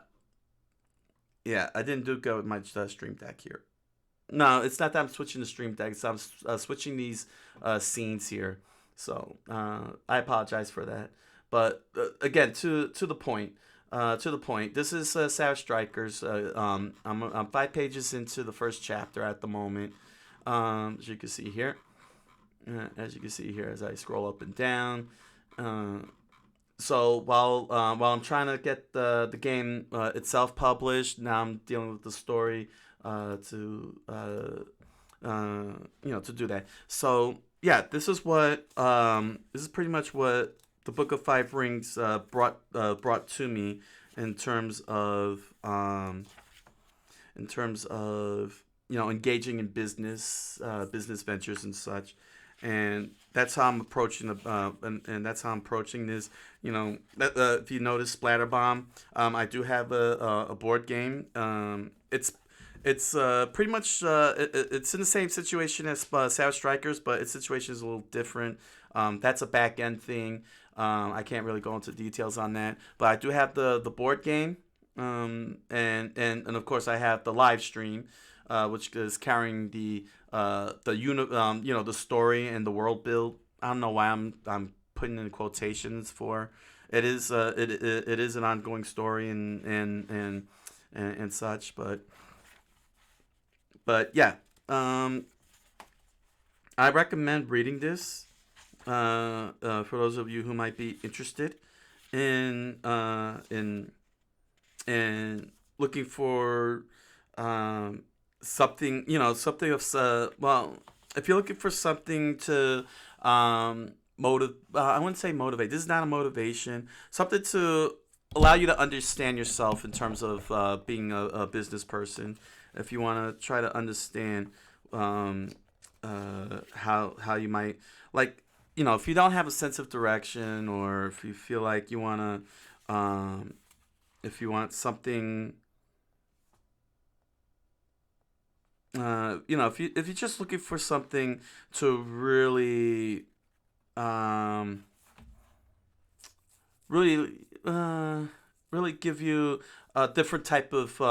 Yeah, I didn't do good with my stream deck here. No, it's not that I'm switching the stream deck. It's I'm switching these scenes here. So I apologize for that. But again, to the point. This is Savage Strikers. I'm 5 pages into the first chapter at the moment. As you can see here. As I scroll up and down. So while I'm trying to get the game itself published, now I'm dealing with the story to do that. So yeah, this is pretty much what the Book of Five Rings brought to me in terms of engaging in business ventures and such. and that's how I'm approaching the and that's how I'm approaching this. If you notice Splatter Bomb, I do have a board game. It's pretty much it's in the same situation as Savage Strikers, but its situation is a little different. That's a back end thing. I can't really go into details on that, but I do have the board game, and of course I have the live stream, which is carrying the story and the world build. I don't know why I'm putting in quotations for. It is an ongoing story and such, but yeah, um, I recommend reading this for those of you who might be interested in in looking for something, something of well, if you're looking for something to I wouldn't say motivate. This is not a motivation. Something to allow you to understand yourself in terms of being a business person. If you want to try to understand um, how you might like, if you don't have a sense of direction, or if you feel like you want to, if you want something, if you're just looking for something to um, really, really give you a different type of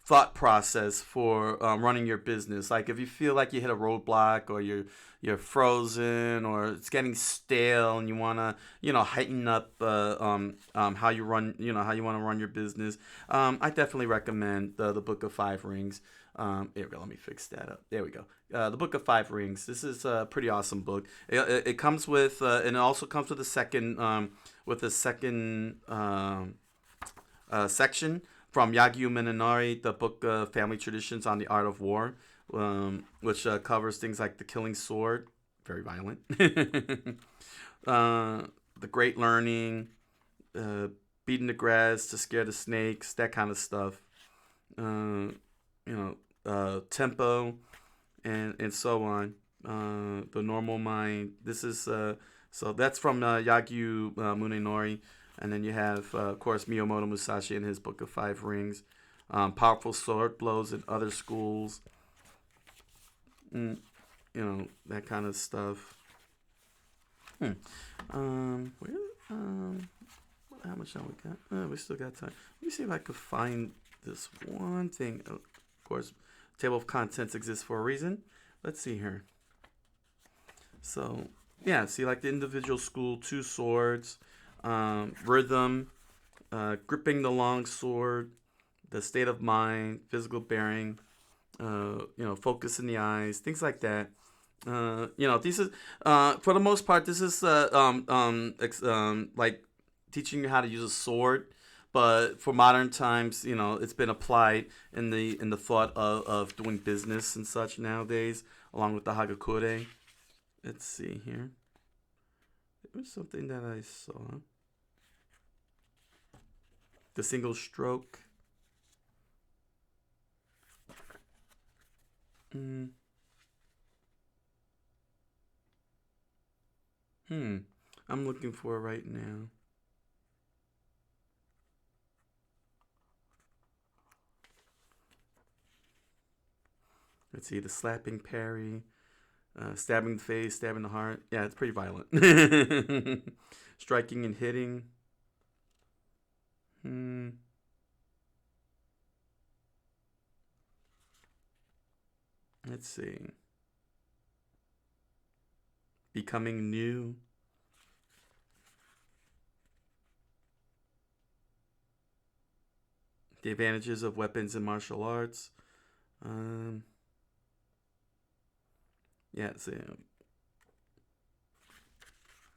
thought process for running your business. Like if you feel like you hit a roadblock, or you're frozen, or it's getting stale, and you wanna heighten up how you run, how you want to run your business. I definitely recommend the Book of Five Rings. Let me fix that up. There we go. The Book of Five Rings. This is a pretty awesome book. It comes with, and it also comes with a second section from Yagyu Minonori, the book of Family Traditions on the Art of War, which covers things like the Killing Sword, very violent, the Great Learning, beating the grass to scare the snakes, that kind of stuff. Tempo, and so on. The Normal Mind. This is so that's from Yagyu Munenori. And then you have, of course, Miyamoto Musashi in his Book of Five Rings. Powerful sword blows in other schools. Mm, that kind of stuff. Where, how much time we got? We still got time. Let me see if I could find this one thing. Of course, table of contents exists for a reason. Let's see here. So, yeah, see, like the individual school, two swords, rhythm, gripping the long sword, the state of mind, physical bearing, focus in the eyes, things like that. These is for the most part, this is like teaching you how to use a sword, but for modern times, it's been applied in the thought of doing business and such nowadays, along with the hagakure. Let's see here. There was something that I saw. The single stroke. Mm. I'm looking for it right now. Let's see, the slapping parry, stabbing the face, stabbing the heart. Yeah, it's pretty violent. Striking and hitting. Hmm. Let's see. Becoming new. The advantages of weapons in martial arts. Um. Yeah. It's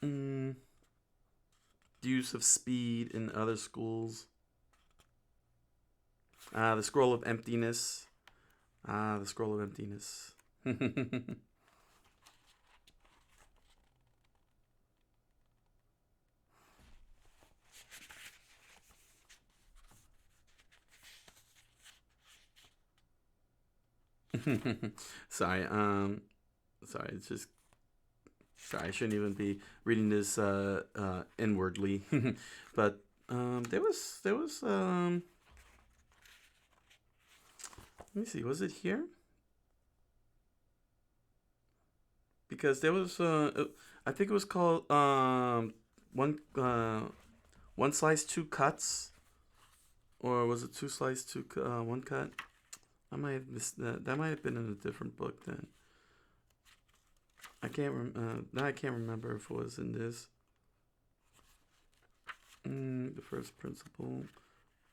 mm, the use of speed in other schools. The scroll of emptiness. The scroll of emptiness. Sorry. Sorry. It's just Sorry, I shouldn't even be reading this inwardly. But there was let me see, was it here? Because there was I think it was called one one slice, two cuts, or was it two slice, one cut? I might have missed that. That might have been in a different book then. I can't now I can't remember if it was in this. The first principle.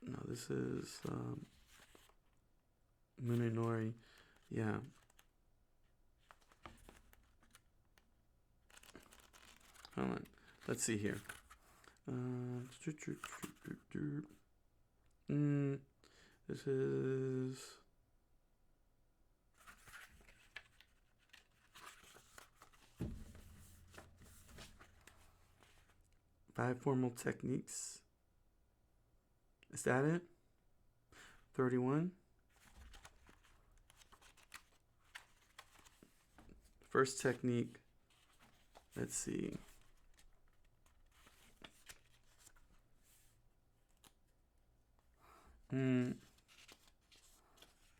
No, this is Munenori. Yeah. Hold on. Let's see here. This is Five Formal Techniques. Is that it? 31. First technique. Let's see.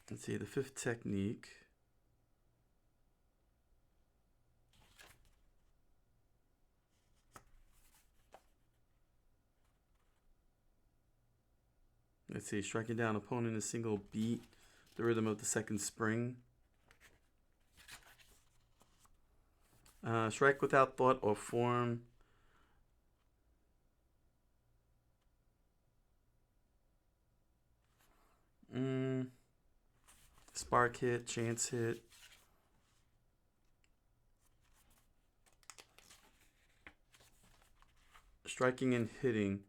Let's see, the fifth technique. Let's see, striking down opponent in a single beat, the rhythm of the second spring. Strike without thought or form. Spark hit, chance hit. Striking and hitting.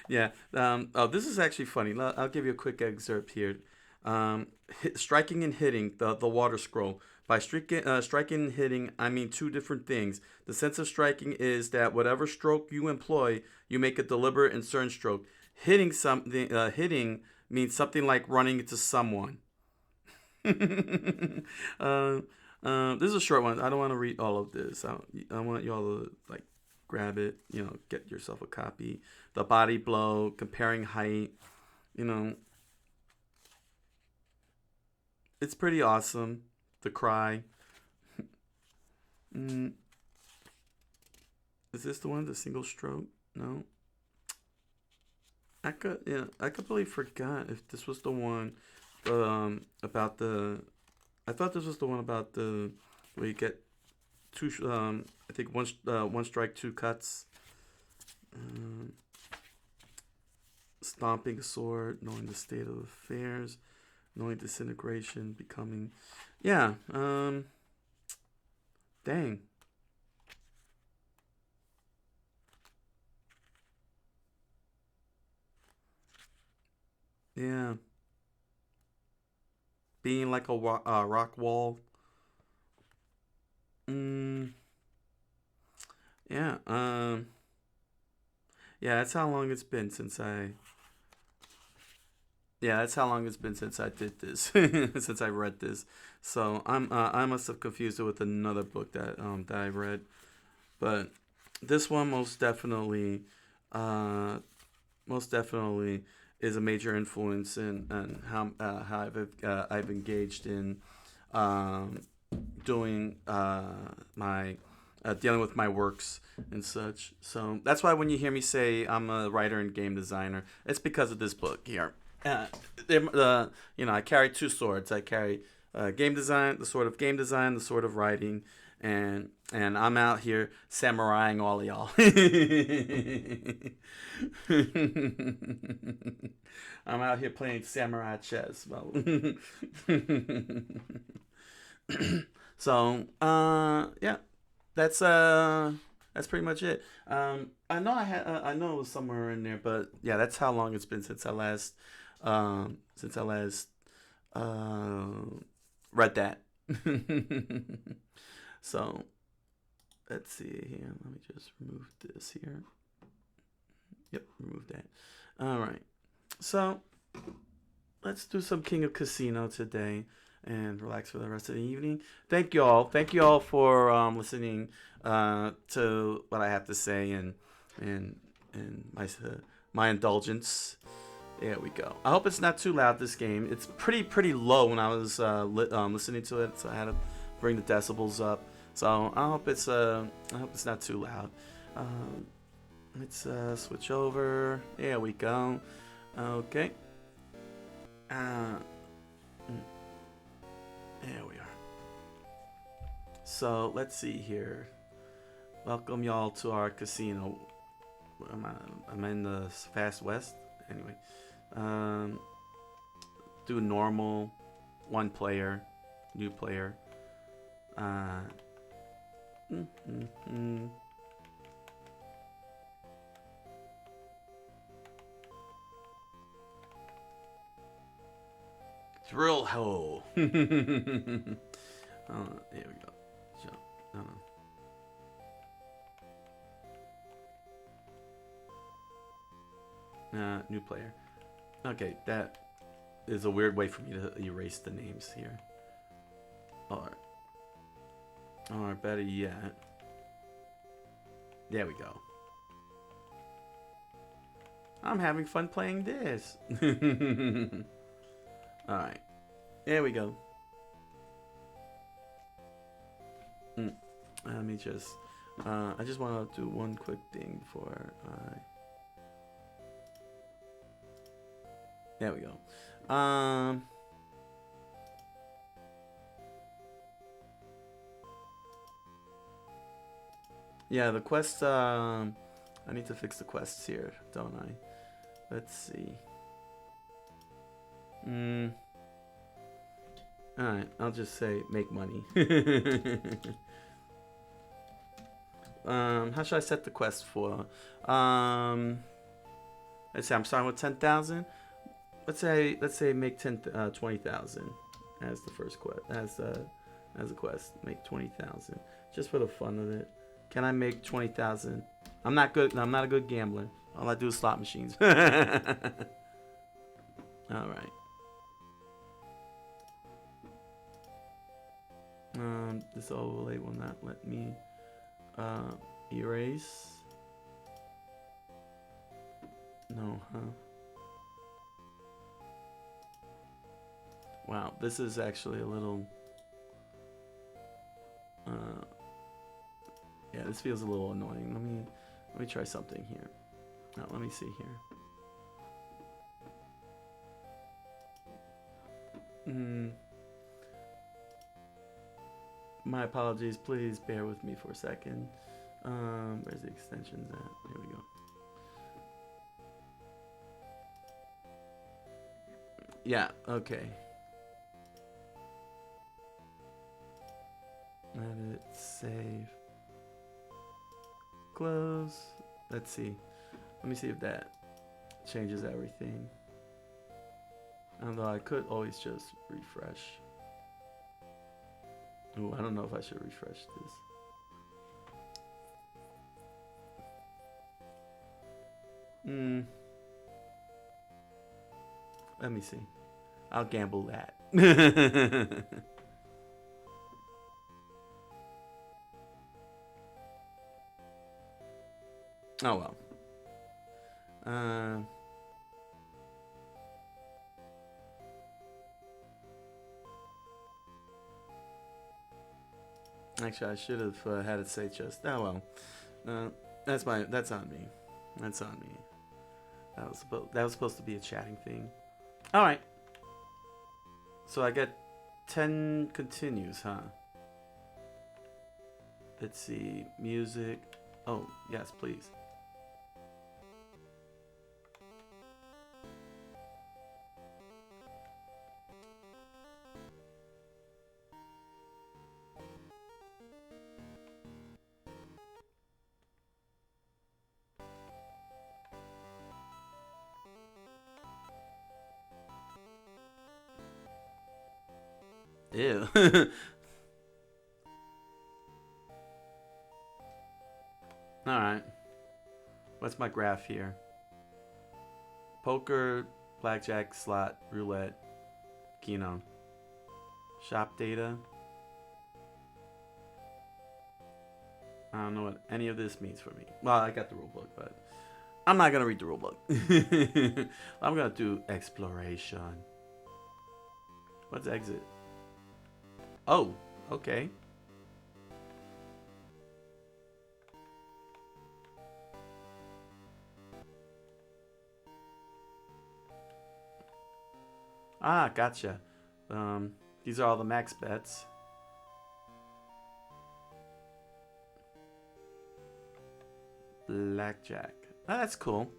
Yeah. Oh, this is actually funny. I'll give you a quick excerpt here. Striking and hitting, the water scroll. By striking and hitting, I mean two different things. The sense of striking is that whatever stroke you employ, you make a deliberate and certain stroke. Hitting means something like running into someone. This is a short one. I don't want to read all of this. I want y'all to like grab it. Get yourself a copy. The body blow, comparing height. It's pretty awesome. The cry. Is this the one? The single stroke? No. I completely forgot if this was the one about the. I thought this was the one about the where you get two. I think one strike, two cuts. Stomping a sword, knowing the state of affairs, knowing disintegration, becoming. Yeah. Dang. Yeah. Being like a rock wall. Yeah. Yeah, that's how long it's been since I. Yeah, that's how long it's been since I did this, since I read this. So I must have confused it with another book that I read, but this one most definitely is a major influence in how I've engaged in doing my dealing with my works and such. So that's why when you hear me say I'm a writer and game designer, it's because of this book here. I carry two swords. I carry game design, the sword of game design, the sword of writing, and I'm out here samuraiing all of y'all. I'm out here playing samurai chess. So yeah, that's pretty much it. I know I know it was somewhere in there, but yeah, that's how long it's been since I last read that. So let's see here. Let me just remove this here. Yep, remove that. All right. So let's do some King of Casino today and relax for the rest of the evening. Thank you all. Thank you all for listening to what I have to say and my indulgence. There we go. I hope it's not too loud. This game. It's pretty low when I was listening to it, so I had to bring the decibels up. So I hope it's not too loud. Let's switch over. There we go. Okay. There we are. So let's see here. Welcome y'all to our casino. I'm in the Fast West. Anyway, do normal, one player, new player. Drill hole. There we go. Jump. New player. Okay, that is a weird way for me to erase the names here. Or better yet. There we go. I'm having fun playing this. Alright. There we go. Let me just... I just want to do one quick thing before I... There we go. Yeah, the quest, I need to fix the quests here, don't I? Let's see. Alright, I'll just say make money. How should I set the quest for? Let's say I'm starting with 10,000. Let's say make 20,000 as the first quest, as a quest. Make 20,000 just for the fun of it. Can I make 20,000? I'm not good. I'm not a good gambler. All I do is slot machines. All right. This overlay will not let me erase. No, huh? Wow, this is actually a little. Yeah, this feels a little annoying. Let me try something here. Now, let me see here. My apologies. Please bear with me for a second. Where's the extensions at? Here we go. Yeah. Okay. Edit. Save. Close. Let's see. Let me see if that changes everything. Although I could always just refresh. Ooh, I don't know if I should refresh this. Let me see. I'll gamble that. Oh well. Actually, I should have had it say just. Oh well. That's on me. That's on me. That was supposed to be a chatting thing. All right. So I get 10 continues, huh? Let's see. Music. Oh, yes, please. Ew. Alright. What's my graph here? Poker, blackjack, slot, roulette, Keno. Shop data. I don't know what any of this means for me. Well, I got the rule book, but I'm not gonna read the rule book. I'm gonna do exploration. What's exit? Oh, okay. Ah, gotcha. These are all the max bets. Blackjack. Oh, that's cool.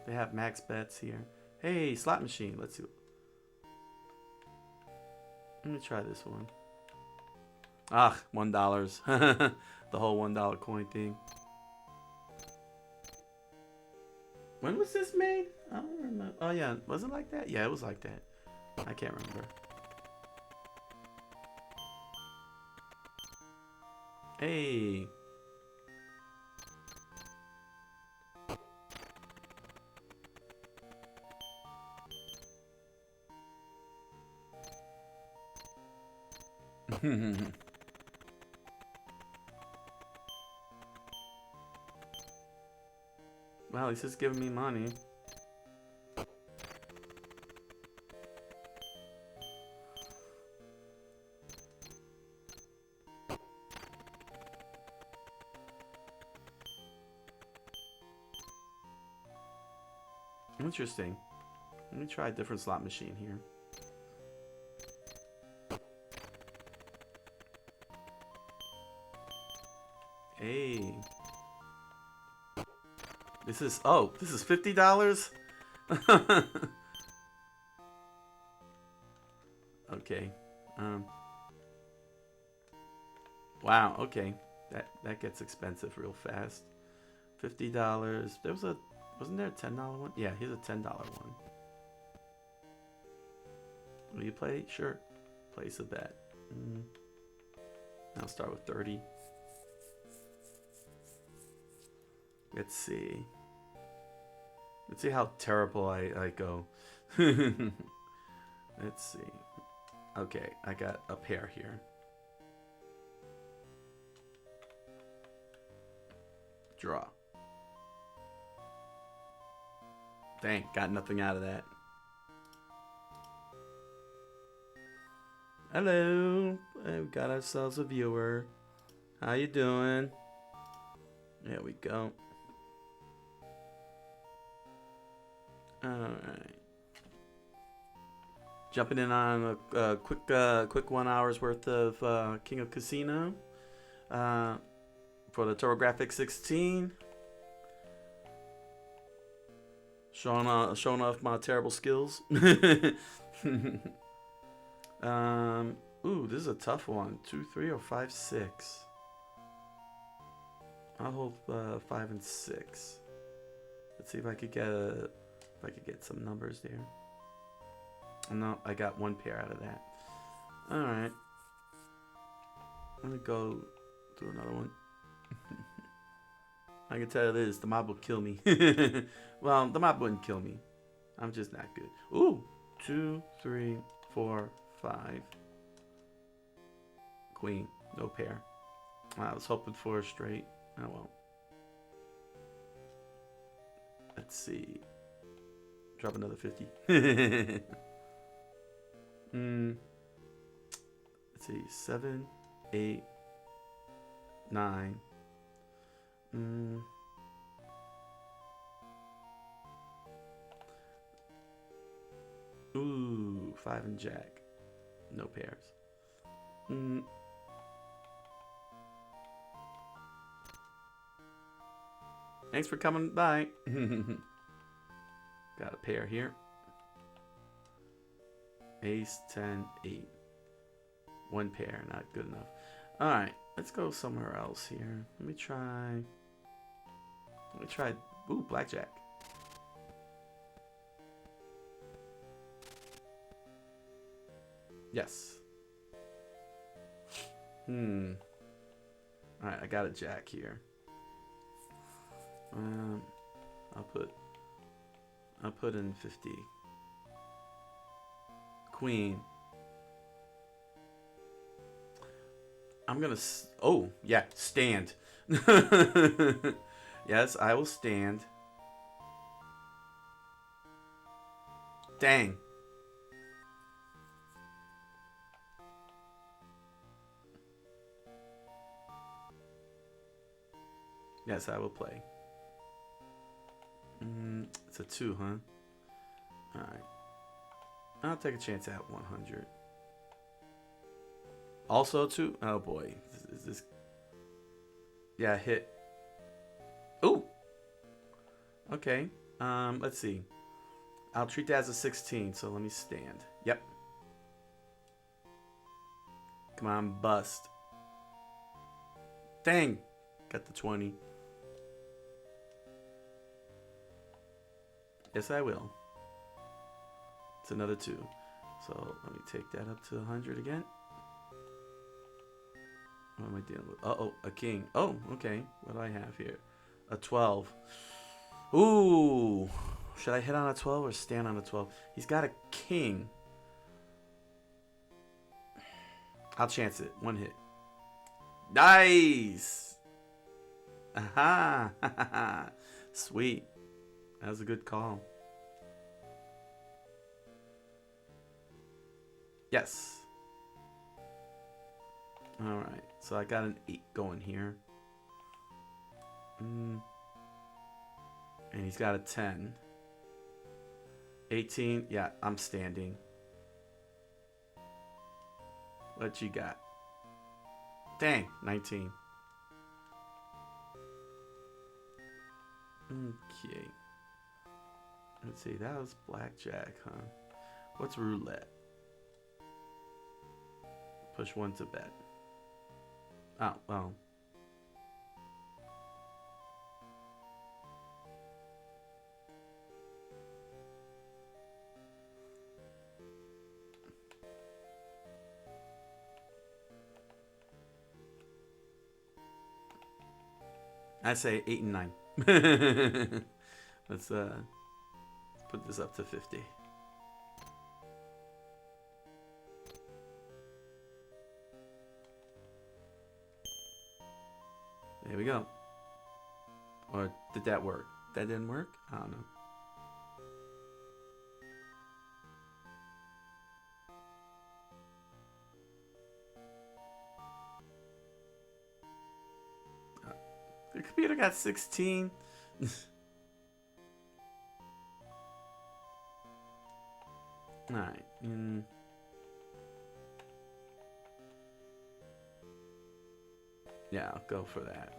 They have max bets here. Hey, slot machine. Let's see. Let me try this one. Ah, $1. The whole $1 coin thing. When was this made? I don't remember. Oh yeah, was it like that? Yeah, it was like that. I can't remember. Hey. Well, he's just giving me money. Interesting. Let me try a different slot machine here. Hey. This is $50? Okay. Wow, okay. That gets expensive real fast. $50. Wasn't there a $10 one? Yeah, here's a $10 one. Will you play? Sure. Place a bet. I'll start with 30. Let's see. Let's see how terrible I go. Let's see. Okay, I got a pair here. Draw. Dang, got nothing out of that. Hello. We got ourselves a viewer. How you doing? There we go. Alright. Jumping in on a quick 1 hour's worth of King of Casino. For the TurboGrafx 16. Showing off my terrible skills. Ooh, this is a tough one. 2, 3, or 5, 6. I'll hold 5 and 6. Let's see if I could get some numbers there. No, I got one pair out of that. All right. I'm gonna go do another one. I can tell you this: the mob will kill me. Well, the mob wouldn't kill me. I'm just not good. Ooh, 2, 3, 4, 5. Queen, no pair. I was hoping for a straight. Oh well. Let's see. Drop another 50. Let's see. 7, 8, 9. Ooh, 5 and jack. No pairs. Thanks for coming by. Got a pair here. Ace, 10, 8. One pair, not good enough. Alright, let's go somewhere else here. Let me try. Ooh, blackjack. Yes. Alright, I got a jack here. I'll put I'll put in 50. Queen. I'm gonna. Oh, yeah, stand. Yes, I will stand. Dang. Yes, I will play. It's a 2, huh? Alright. I'll take a chance at 100. Also 2? Oh boy. Is this... Yeah, hit. Ooh! Okay. Let's see. I'll treat that as a 16, so let me stand. Yep. Come on, bust. Dang! Got the 20. Yes, I will. It's another 2. So let me take that up to 100 again. What am I dealing with? Uh-oh, a king. Oh, okay. What do I have here? A 12. Ooh. Should I hit on a 12 or stand on a 12? He's got a king. I'll chance it. 1 hit. Nice! Aha! Sweet. That was a good call. Yes. Alright. So I got an 8 going here. And he's got a 10. 18. Yeah, I'm standing. What you got? Dang, 19. Okay. Let's see, that was blackjack, huh? What's roulette? Push 1 to bet. Oh, well. I say 8 and 9. Let's put this up to 50. There we go. Or did that work? That didn't work? I don't know. The computer got 16. Alright. Yeah, I'll go for that.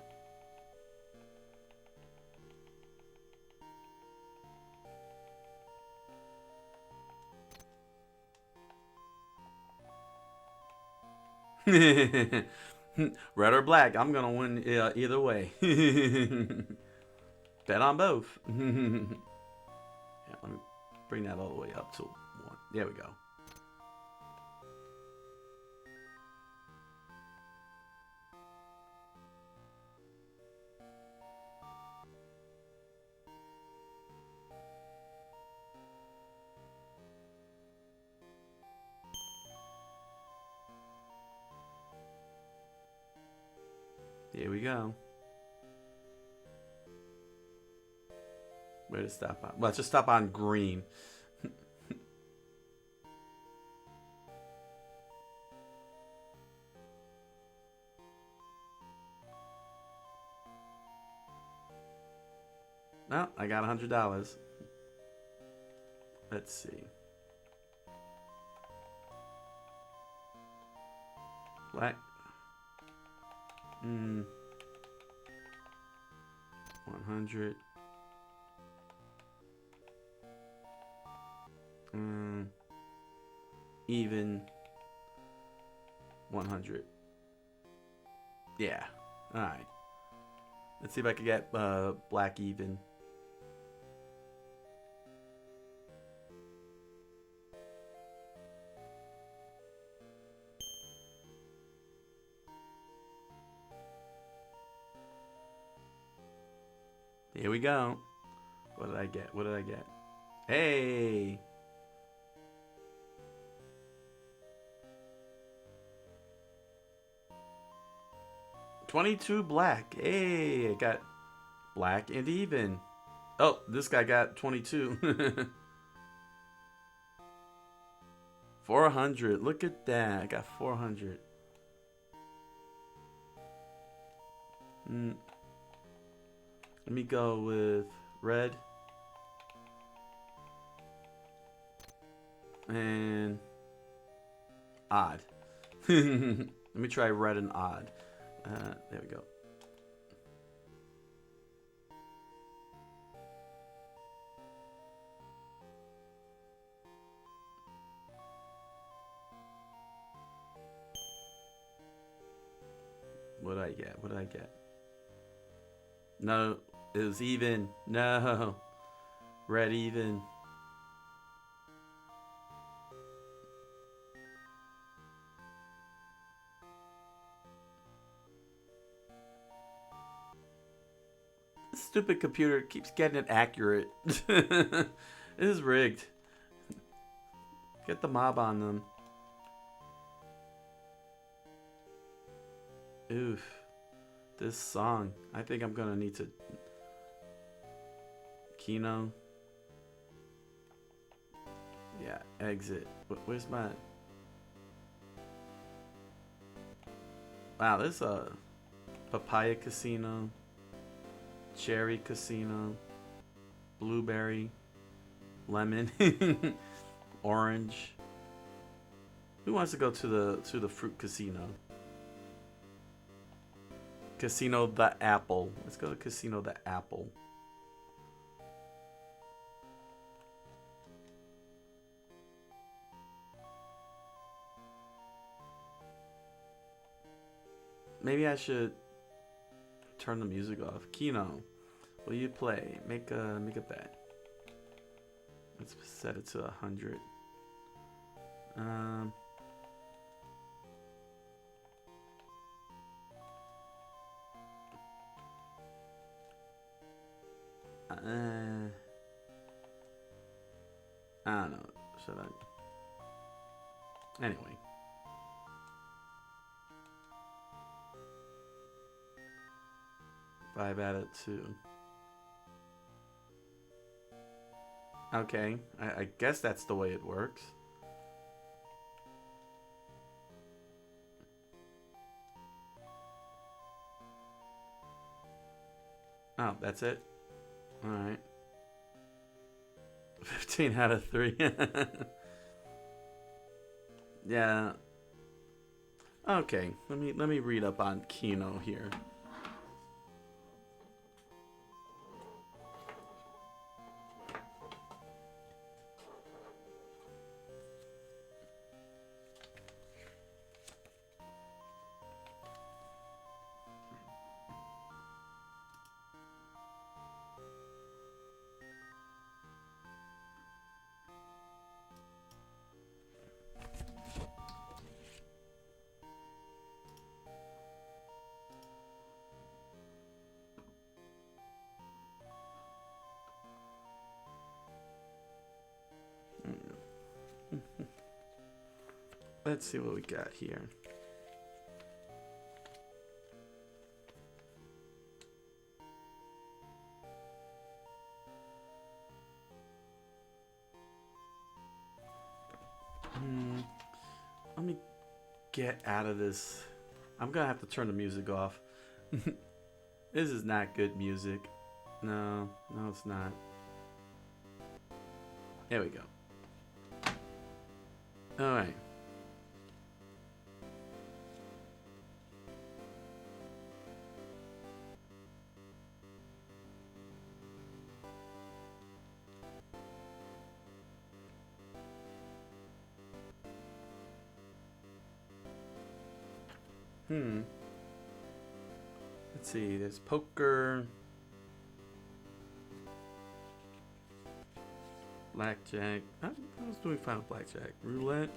Red or black, I'm gonna win either way. Bet on both. Yeah, let me bring that all the way up to 1. There we go. Here we go. Where to stop on? Let's just stop on green. No, I got $100. Let's see. Black. 100. Even 100. Yeah. Alright. Let's see if I can get black even. Here we go. What did I get? What did I get? Hey. $22 black. Hey, I got black and even. Oh, this guy got 22. 400. Look at that. I got 400. Let me go with red. And odd. Let me try red and odd. There we go. What did I get? What did I get? No, it was even. No. Red even. This stupid computer keeps getting it accurate. It is rigged. Get the mob on them. Oof. This song. I think I'm gonna need to... Kino. Yeah, exit. Where's my... Wow, this Papaya Casino. Cherry Casino. Blueberry. Lemon. Orange. Who wants to go to the fruit casino? Casino the Apple. Let's go to Casino the Apple. Maybe I should turn the music off. Kino, will you play? Make a bet. Let's set it to 100. I don't know. Should I? Anyway. Five out of 2. Okay, I guess that's the way it works. Oh, that's it? Alright. 15 out of 3. Yeah. Okay, let me read up on Kino here. Let's see what we got here. Let me get out of this. I'm gonna have to turn the music off. This is not good music. No, it's not. There we go. All right. Let's see, there's poker, blackjack. I was doing fine with blackjack. Roulette.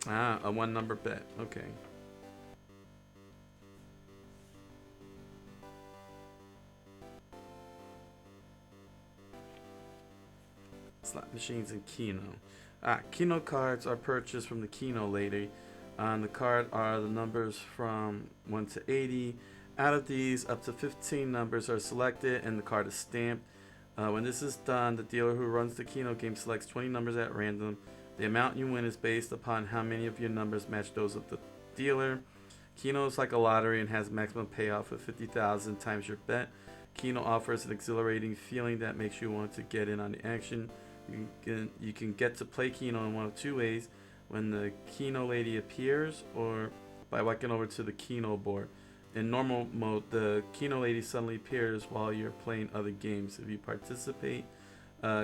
Ah, a 1-number bet. Okay. machines in Kino. Kino cards are purchased from the Kino lady. On the card are the numbers from 1 to 80. Out of these, up to 15 numbers are selected and the card is stamped. When this is done, the dealer who runs the Kino game selects 20 numbers at random. The amount you win is based upon how many of your numbers match those of the dealer. Kino is like a lottery and has maximum payoff of 50,000 times your bet. Kino offers an exhilarating feeling that makes you want to get in on the action. You can get to play Kino in one of two ways: when the Kino lady appears, or by walking over to the Kino board. In normal mode, the Kino lady suddenly appears while you're playing other games. If you participate,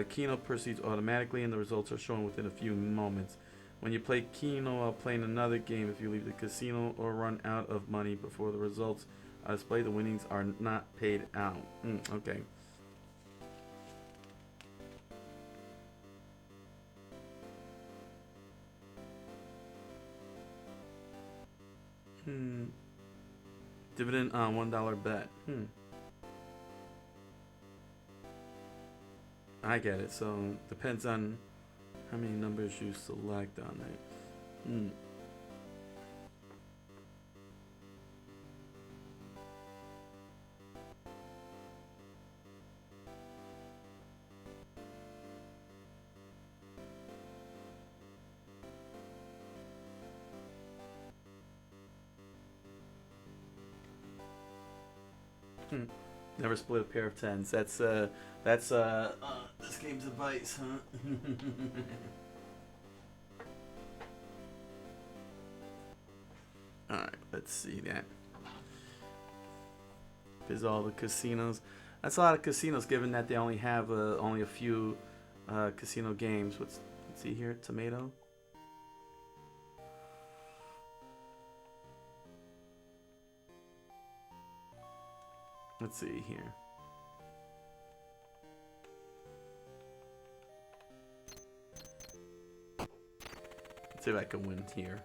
Kino proceeds automatically and the results are shown within a few moments. When you play Kino while playing another game, if you leave the casino or run out of money before the results are displayed, the winnings are not paid out. Okay. Dividend on $1 bet. I get it. So depends on how many numbers you select on it. Never split a pair of tens. That's this game's advice, huh? Alright, let's see that. There's all the casinos. That's a lot of casinos, given that they only have only a few casino games. Let's see here, tomato. Let's see here. Let's see if I can win here.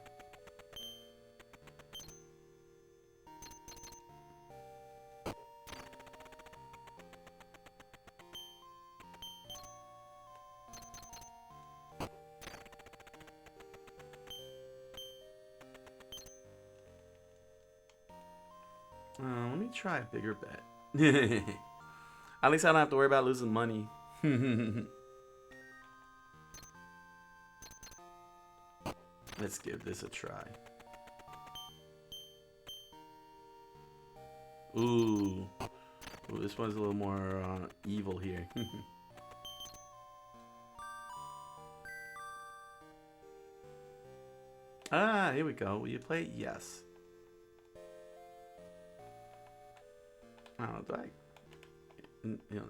Let me try a bigger bet. At least I don't have to worry about losing money. Let's give this a try. Ooh, this one's a little more evil here. Here we go. Will you play? Yes. I don't know, do I?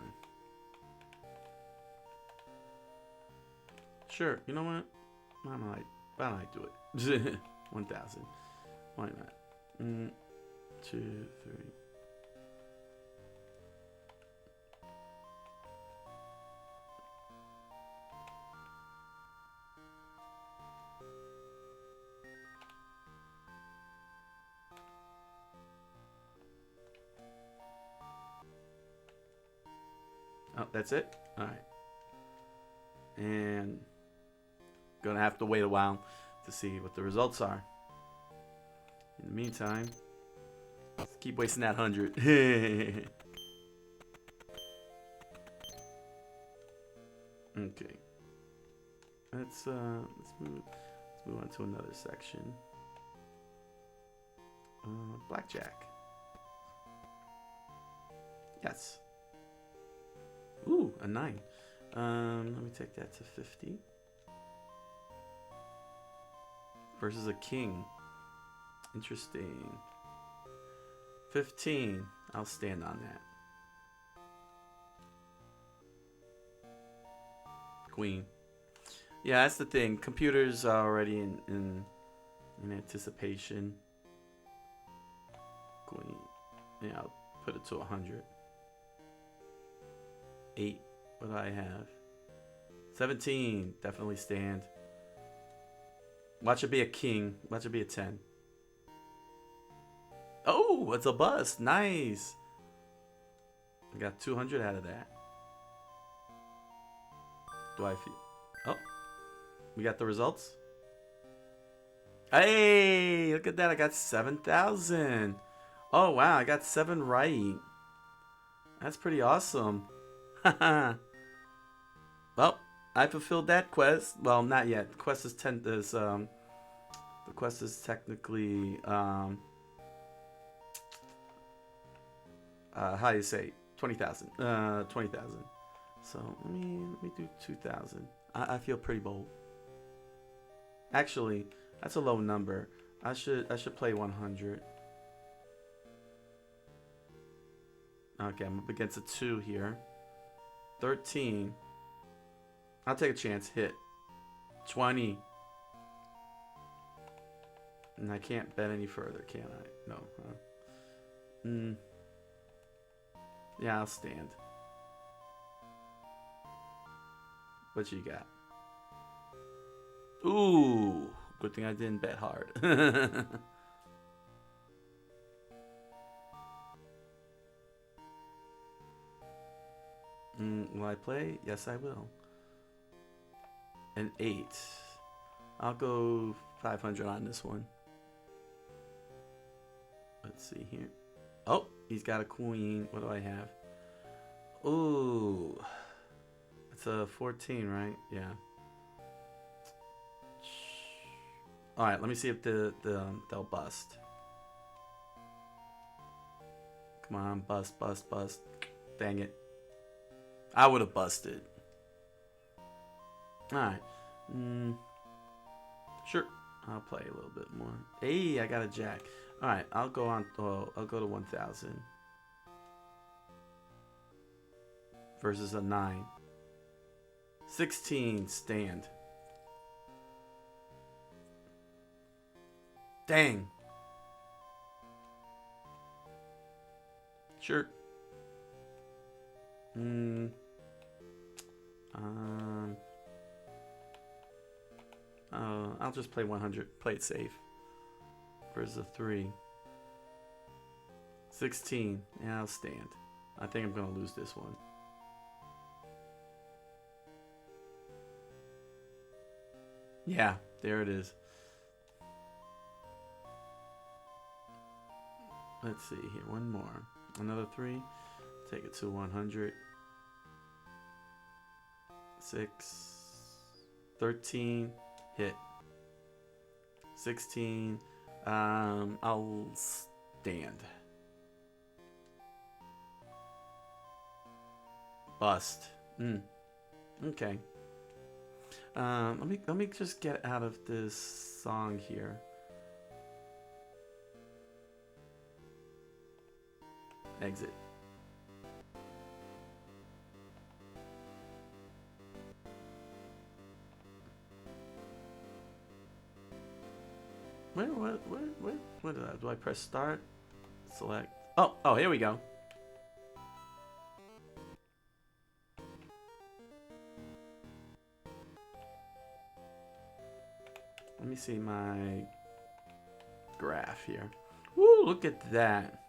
Sure, you know what? Why don't I do it? 1,000. Why not? 2, 3. Oh, that's it? Alright. And gonna have to wait a while to see what the results are. In the meantime, let's keep wasting that 100. Okay. Let's move on to another section. Blackjack. Yes. Ooh, a 9. Let me take that to 50. Versus a king. Interesting. 15. I'll stand on that. Queen. Yeah, that's the thing. Computers are already in anticipation. Queen. Yeah, I'll put it to 100. 8. What do I have? 17. Definitely stand. Watch it be a king. Watch it be a 10. Oh, it's a bust. Nice. I got 200 out of that. Do I feel? We got the results. Hey, look at that. I got 7,000. Oh, wow. I got 7 right. That's pretty awesome. Well, I fulfilled that quest. Well, not yet. The quest is the quest is technically how do you say 20,000. 20,000. So let me do 2,000. I feel pretty bold. Actually, that's a low number. I should play 100. Okay, I'm up against a 2 here. 13. I'll take a chance. Hit. 20. And I can't bet any further, can I? No. Yeah, I'll stand. What you got? Ooh. Good thing I didn't bet hard. Will I play? Yes, I will. An 8. I'll go 500 on this one. Let's see here. Oh, he's got a queen. What do I have? Ooh. It's a 14, right? Yeah. Alright, let me see if they'll bust. Come on, bust, bust, bust. Dang it. I would have busted. Alright. Sure. I'll play a little bit more. Hey, I got a jack. Alright, I'll go on. Oh, I'll go to 1,000. Versus a 9. 16, stand. Dang. Sure. I'll just play 100. Play it safe. Versus a 3. 16. Yeah, I'll stand. I think I'm gonna lose this one. Yeah, there it is. Let's see here. One more. Another 3. Take it to 100. 6. 13. Hit. 16. I'll stand. Bust. Okay. Let me just get out of this song here. Exit. What did I do? I press start? Select. Oh, here we go. Let me see my graph here. Woo, look at that.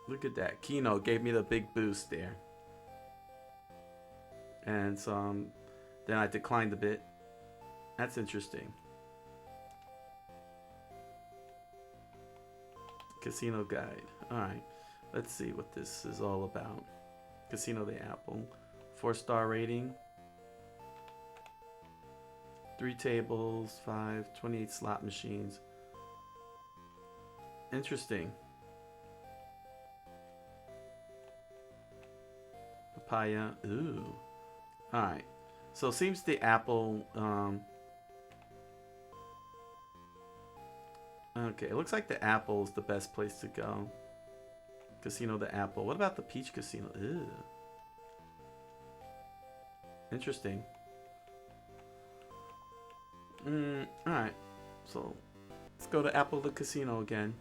Look at that. Kino gave me the big boost there. And so then I declined a bit. That's interesting. Casino guide. Alright. Let's see what this is all about. Casino the Apple. 4-star rating. 3 tables. 28 slot machines. Interesting. Papaya. Ooh. Alright. So it seems the Apple... Okay, it looks like the Apple is the best place to go. Casino the Apple. What about the Peach Casino? Ew. Interesting. Alright. So, let's go to Apple the Casino again.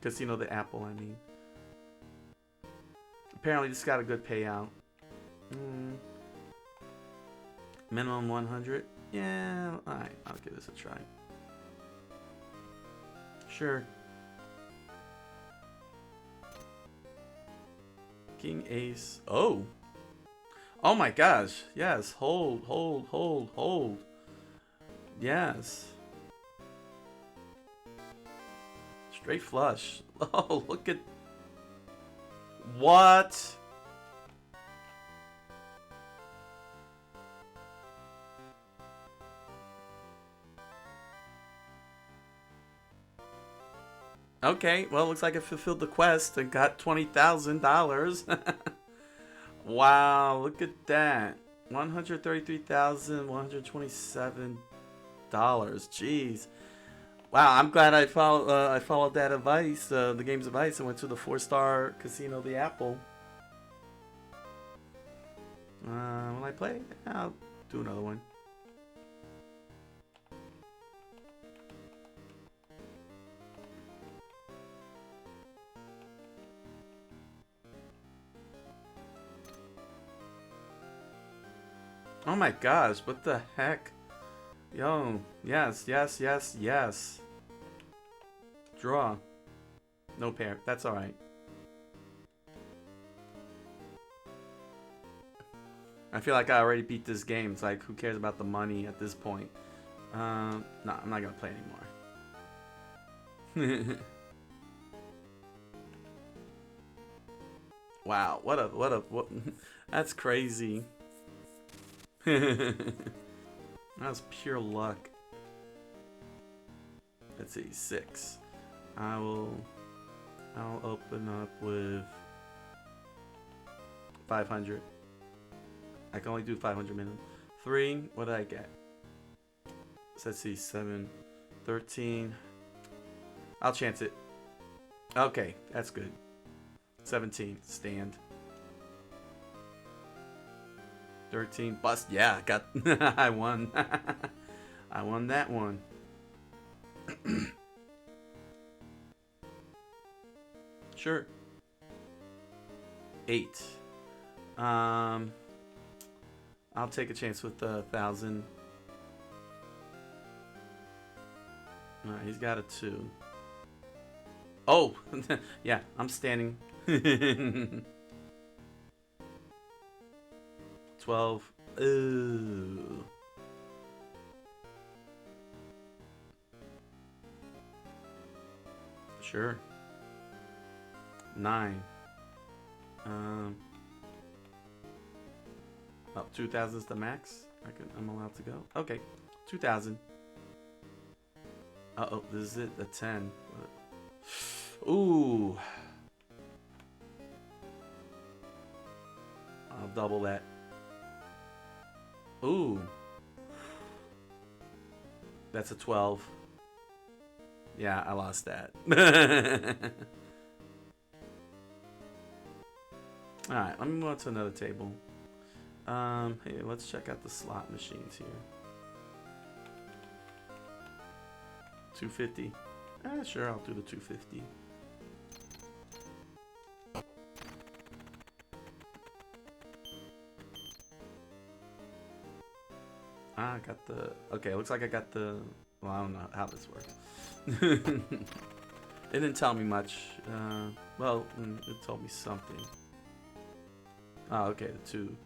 Casino the Apple, I mean. Apparently this got a good payout. Minimum 100. Yeah, alright, I'll give this a try. Sure. King, ace. Oh. Oh my gosh. Yes. Hold, hold, hold, hold. Yes. Straight flush. Oh, look at... What? Okay, well, looks like I fulfilled the quest and got $20,000. Wow, look at that. $133,127. Jeez. Wow, I'm glad I followed that advice, the game's advice, and went to the 4-star casino, the Apple. Will I play? I'll do another one. Oh my gosh, what the heck? Yo, yes, yes, yes, yes. Draw. No pair, that's alright. I feel like I already beat this game. It's like, who cares about the money at this point? No, I'm not gonna play anymore. Wow, what that's crazy. That was pure luck. Let's see, 6. I'll open up with 500. I can only do 500 minimum. 3, what did I get? So let's see, 7, 13. I'll chance it. Okay, that's good. 17, stand. 13, bust. Yeah, got. I won. I won that one. Sure. 8. I'll take a chance with 1,000. Alright, he's got a 2. Oh, yeah, I'm standing. 12. Ooh. Sure. 9. Oh, 2,000 is the max. I'm allowed to go. Okay, 2,000. Uh oh, this is it. A 10. Ooh. I'll double that. Ooh. That's a 12. Yeah, I lost that. Alright, let me move on to another table. Hey, let's check out the slot machines here. 250. Sure, I'll do the 250. I got the... Okay, looks like I got the... Well, I don't know how this works. It didn't tell me much. Well, it told me something. Oh, okay, the 2.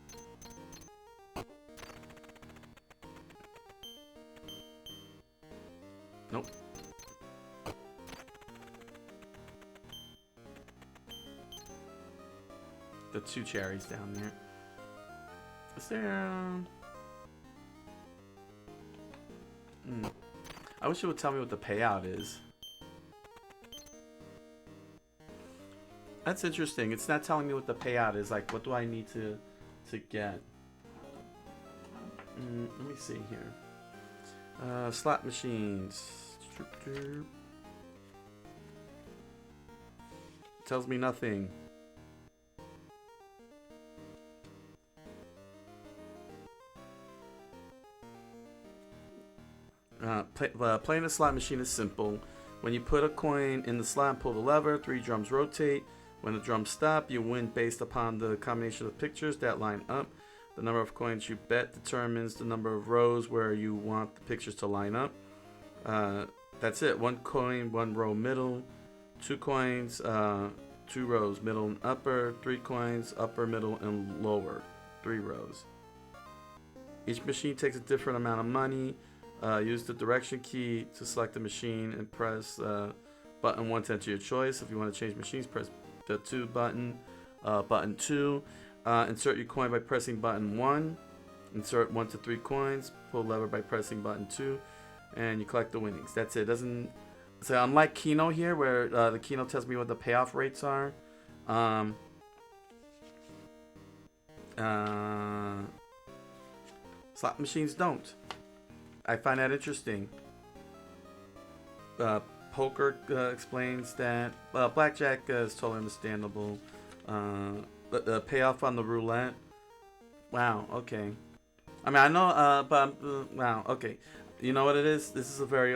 Nope. The 2 cherries down there. Is there... I wish it would tell me what the payout is. That's interesting. It's not telling me what the payout is. Like, what do I need to get? Let me see here. Slot machines. Tells me nothing. Playing a slot machine is simple. When you put a coin in the slot and pull the lever, 3 drums rotate. When the drums stop, you win based upon the combination of pictures that line up. The number of coins you bet determines the number of rows where you want the pictures to line up. That's it. 1 coin, 1 row middle. 2 coins, 2 rows, middle and upper, 3 coins, upper, middle, and lower, 3 rows. Each machine takes a different amount of money. Use the direction key to select the machine and press button 1 to enter your choice. If you want to change machines, press the 2 button, button 2. Insert your coin by pressing button 1. Insert 1 to 3 coins. Pull lever by pressing button 2, and you collect the winnings. That's it. Doesn't so unlike Keno here, where the Keno tells me what the payoff rates are. Slot machines don't. I find that interesting. Poker explains that. Blackjack is totally understandable. But the payoff on the roulette. Wow. Okay. I mean, I know. But wow. Okay. You know what it is? This is a very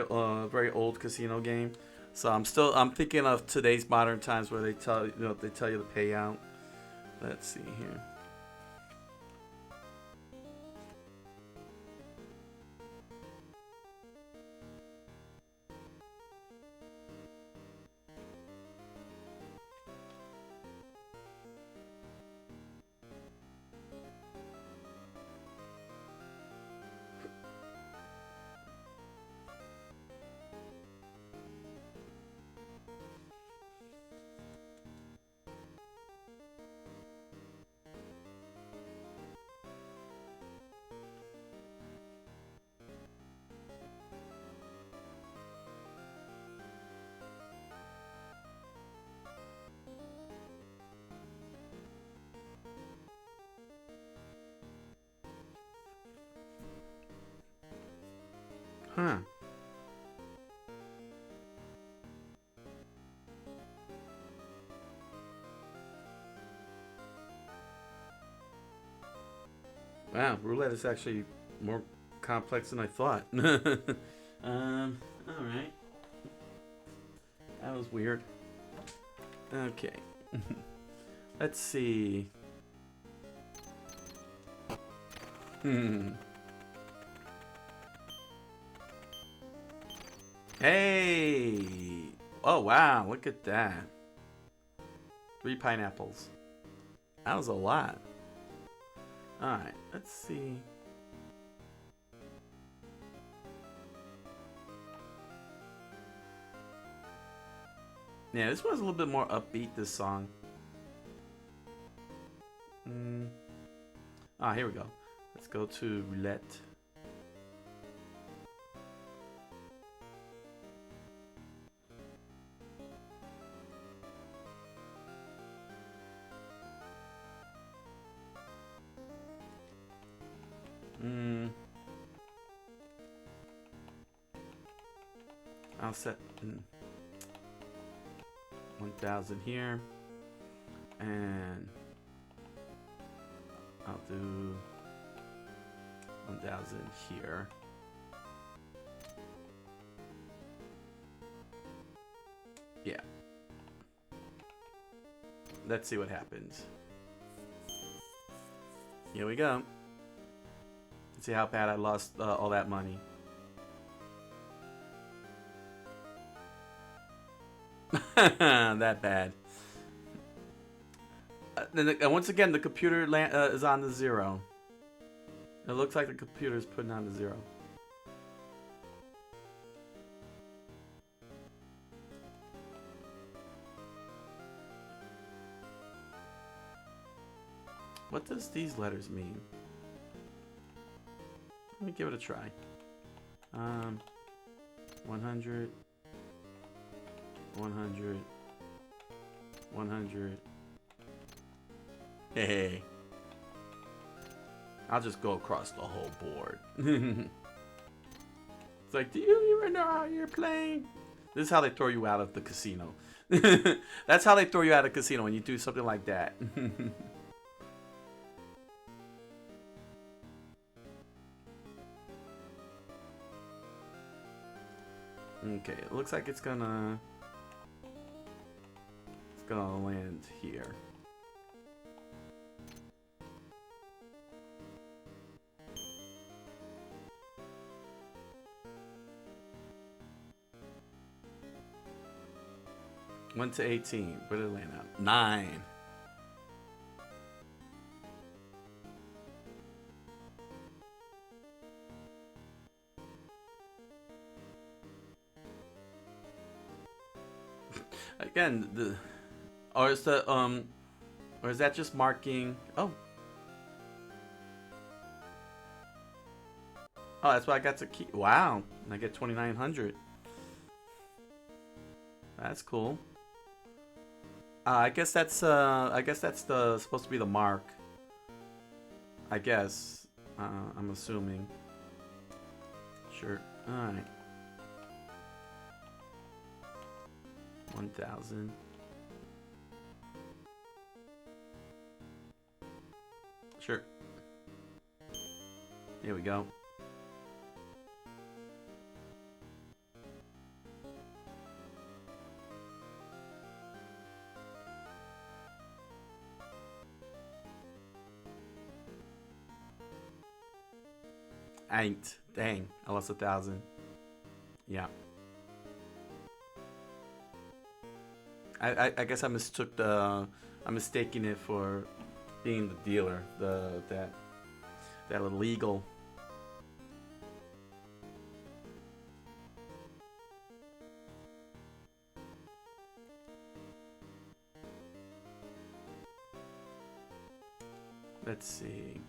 old casino game. So I'm thinking of today's modern times where they tell you the payout. Let's see here. Huh. Wow, roulette is actually more complex than I thought. All right. That was weird. Okay. Let's see. Hey! Oh, wow. Look at that. 3 pineapples. That was a lot. Alright, let's see. Yeah, this one's a little bit more upbeat, this song. Ah, here we go. Let's go to roulette. I'll set 1,000 here, and I'll do 1,000 here. Yeah. Let's see what happens. Here we go. Let's see how bad I lost all that money. That bad. Once again, the computer is on the 0. It looks like the computer is putting on the 0. What does these letters mean? Let me give it a try. 100. 100. 100. Hey. I'll just go across the whole board. It's like, do you even know how you're playing? This is how they throw you out of the casino. That's how they throw you out of the casino, when you do something like that. Okay, it looks like it's gonna land here. 1 to 18. What did it land at? 9. Again, or is that just marking? Oh, that's why I got to keep. Wow, I get 2,900. That's cool. I guess that's the supposed to be the mark. I guess. I'm assuming. Sure. All right. 1,000. Sure. Here we go. Dang, I lost 1,000. Yeah. I guess I'm mistaking it for being the dealer, that illegal. Let's see.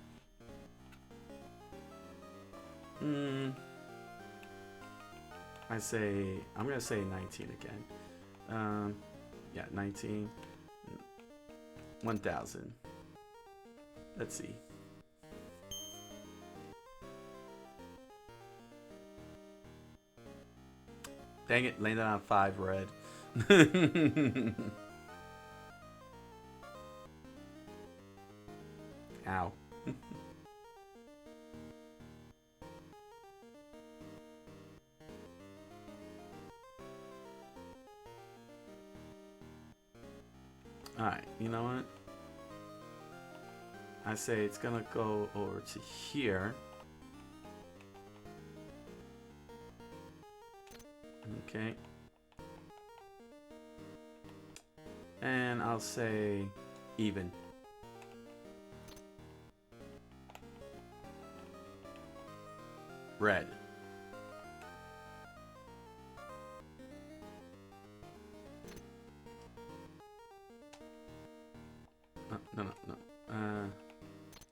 I'm gonna say 19 again. Yeah, 19. 1,000. Let's see. Dang it, landed on 5 red. Ow. Alright, you know what? I say it's gonna go over to here. Okay. And I'll say even. Red. No.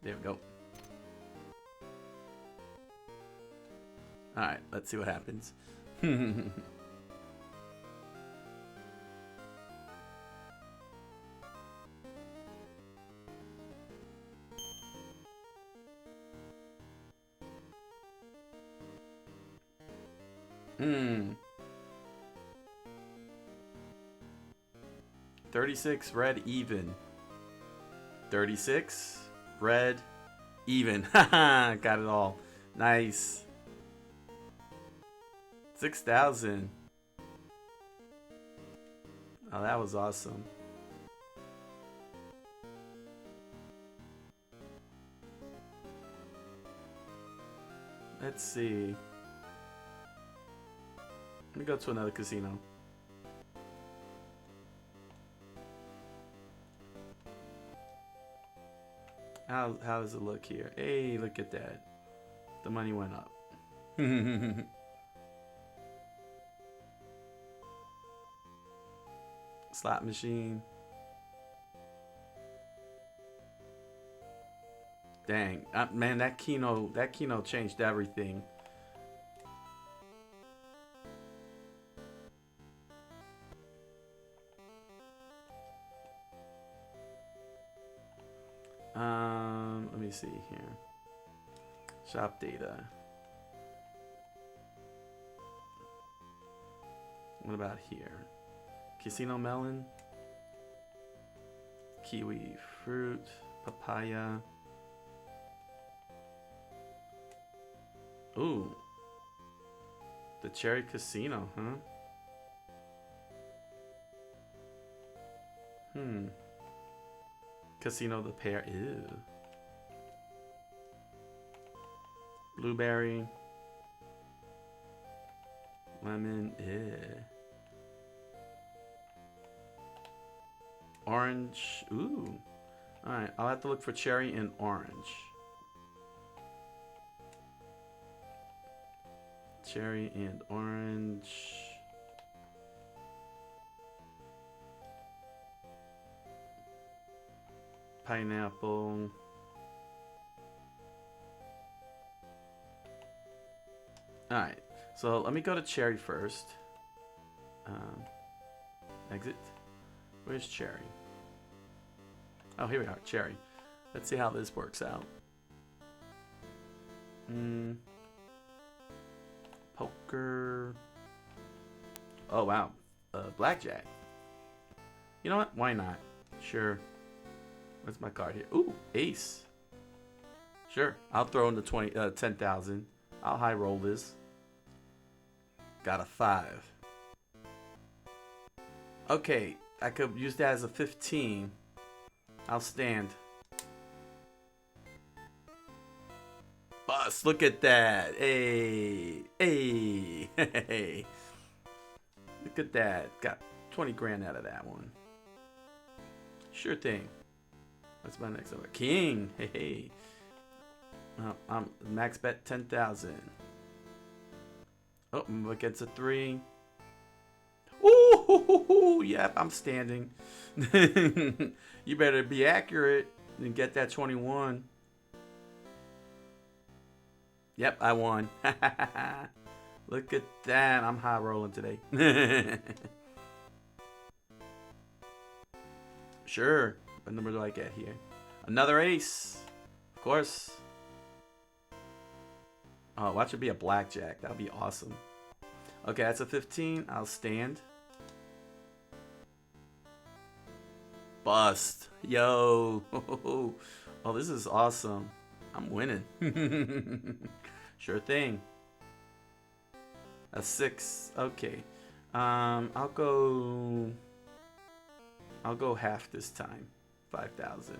There we go. Alright, let's see what happens. Hmm. 36 red even. 36 red even. Haha, got it all. Nice. 6,000. Oh, that was awesome. Let's see. Let me go to another casino. How does it look here? Hey, look at that. The money went up. Slot machine. Dang, man, that keynote changed everything. Let me see here. Shop data. What about here? Casino melon, kiwi fruit, papaya. Ooh, the cherry casino, huh? Casino the pear. Ew. Blueberry. Lemon. Ew. Orange. Ooh. Alright, I'll have to look for cherry and orange. Cherry and orange. Pineapple. Alright, so let me go to cherry first. Exit. Where's cherry? Oh, here we are, cherry. Let's see how this works out. Poker. Oh, wow. Blackjack. You know what? Why not? Sure. What's my card here? Ooh, ace. Sure. I'll throw in the 10,000. I'll high roll this. Got a 5. Okay, I could use that as a 15. I'll stand. Bust, look at that. Hey, hey, hey. Look at that. Got 20 grand out of that one. Sure thing. What's my next number? King. Hey, hey. I'm max bet 10,000. Oh, I'm against a 3. Ooh, yep, I'm standing. You better be accurate and get that 21. Yep, I won. Look at that. I'm high rolling today. Sure. What number do I get here? Another ace. Of course. Oh, watch it be a blackjack. That would be awesome. Okay, that's a 15. I'll stand. Bust. Yo. Oh, this is awesome. I'm winning. Sure thing. A 6. Okay. I'll go half this time. 5,000.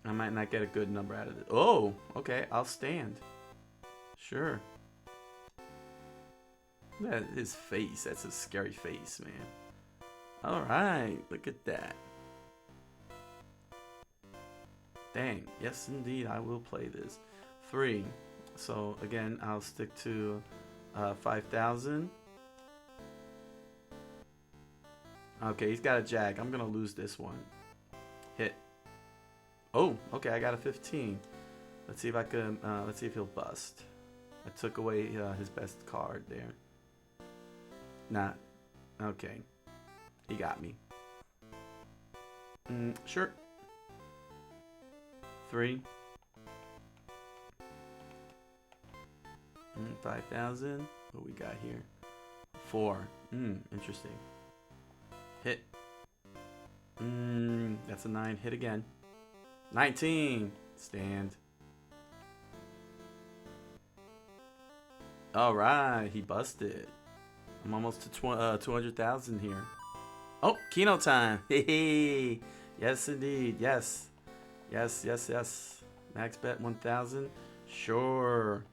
I might not get a good number out of it. Oh, okay. I'll stand. Sure. That his face. That's a scary face, man. All right. Look at that. Dang. Yes, indeed. I will play this. 3. So, again, I'll stick to 5,000. Okay, he's got a jack. I'm going to lose this one. Hit. Oh, okay. I got a 15. Let's see if I can, let's see if he'll bust. I took away his best card there. Nah. Okay. He got me. Sure. 3. 5,000. What we got here? 4. Interesting. Hit. That's a 9. Hit again. 19. Stand. All right. He busted. I'm almost to 200,000 here. Oh, Keno time. Hey. Yes, indeed. Yes. Yes, yes, yes. Max bet 1,000. Sure.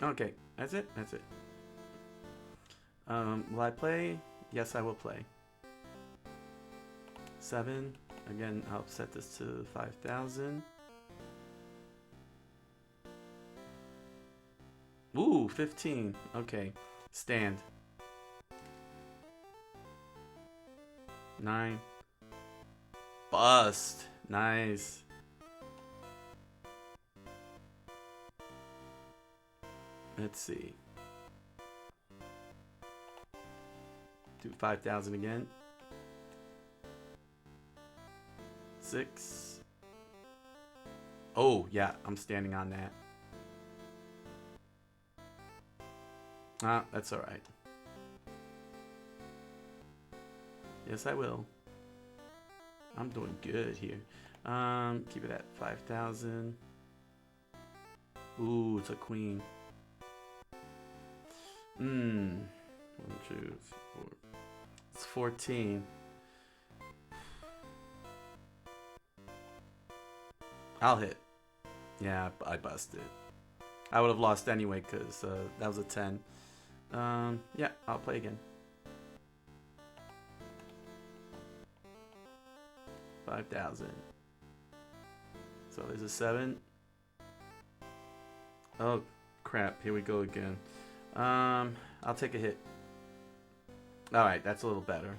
Okay, that's it. That's it. Will I play? Yes, I will play. 7. Again, I'll set this to 5,000. Ooh, 15. Okay, stand. 9. Bust. Nice. Let's see. Do 5,000 again. 6. Oh, yeah, I'm standing on that. That's all right. Yes, I will. I'm doing good here. Keep it at 5,000. Ooh, it's a queen. 1, 2, 4. It's 14. I'll hit. Yeah, I busted. I would have lost anyway because that was a 10. Yeah, I'll play again. 5,000. So there's a 7. Oh, crap. Here we go again. I'll take a hit. Alright, that's a little better.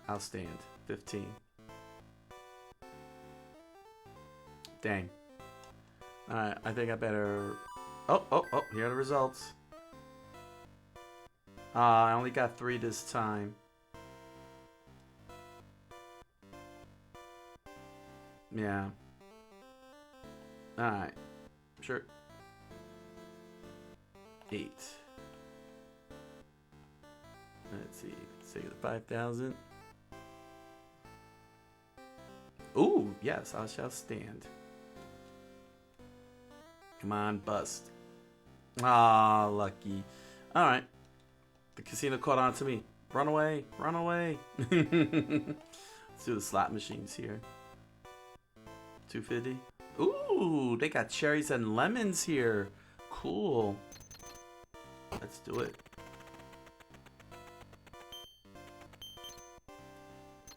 I'll stand. 15. Dang. Alright, I think I better... Oh, here are the results. I only got 3 this time. Yeah. Alright. Sure. 8. Let's see. Say the 5,000. Ooh, yes, I shall stand. Come on, bust. Ah, lucky. Alright. The casino caught on to me. Run away. Run away. Let's do the slot machines here. 250. Ooh, they got cherries and lemons here. Cool. Let's do it.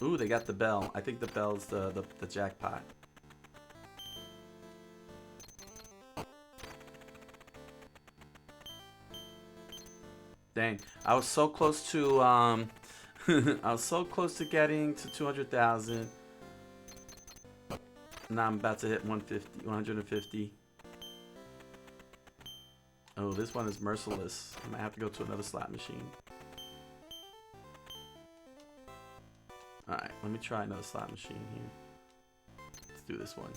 Ooh, they got the bell. I think the bell's the jackpot. Dang, I was so close to I was so close to getting to 200,000. Now I'm about to hit 150. Oh, this one is merciless. I might have to go to another slot machine. Alright, let me try another slot machine here. Let's do this one.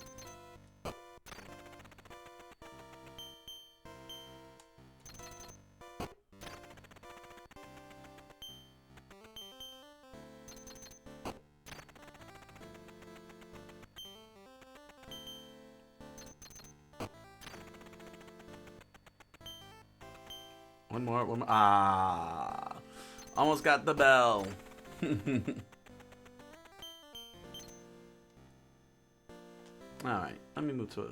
One more. Ah, almost got the bell. All right, let me move to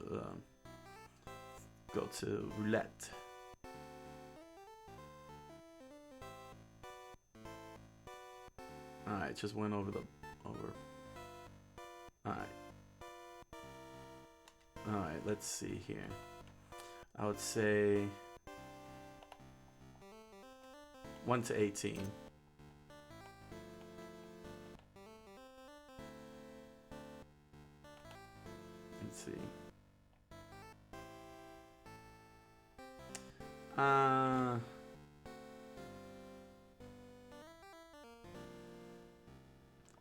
go to roulette. All right, just went over. All right, let's see here. I would say 1 to 18. Let's see.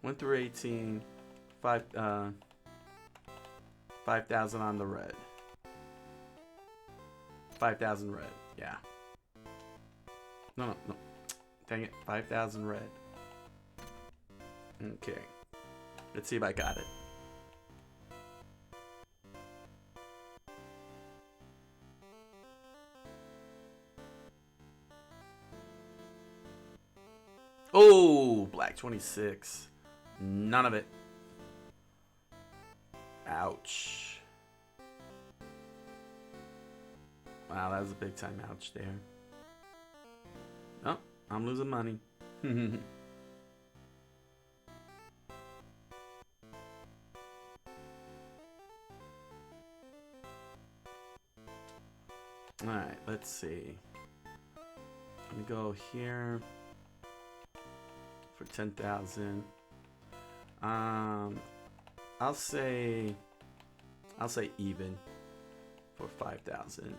1 through 18. 5,000 on the red. 5,000 red. Yeah. No. Dang it. 5,000 red. Okay. Let's see if I got it. Oh, black 26. None of it. Ouch. Wow, that was a big time ouch there. Oh, I'm losing money. Alright, let's see. Let me go here for 10,000. I'll say even for 5,000.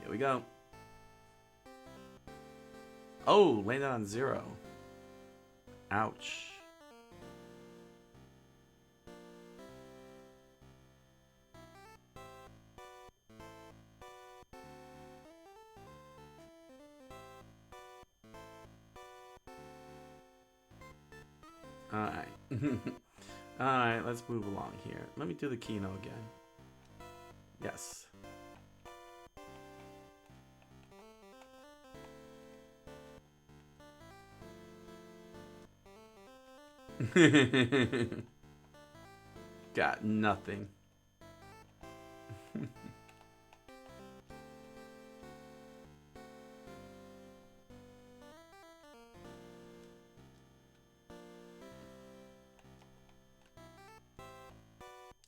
Here we go. Oh, landed on 0. Ouch. Alright. Alright, let's move along here. Let me do the Kino again. Yes. Got nothing.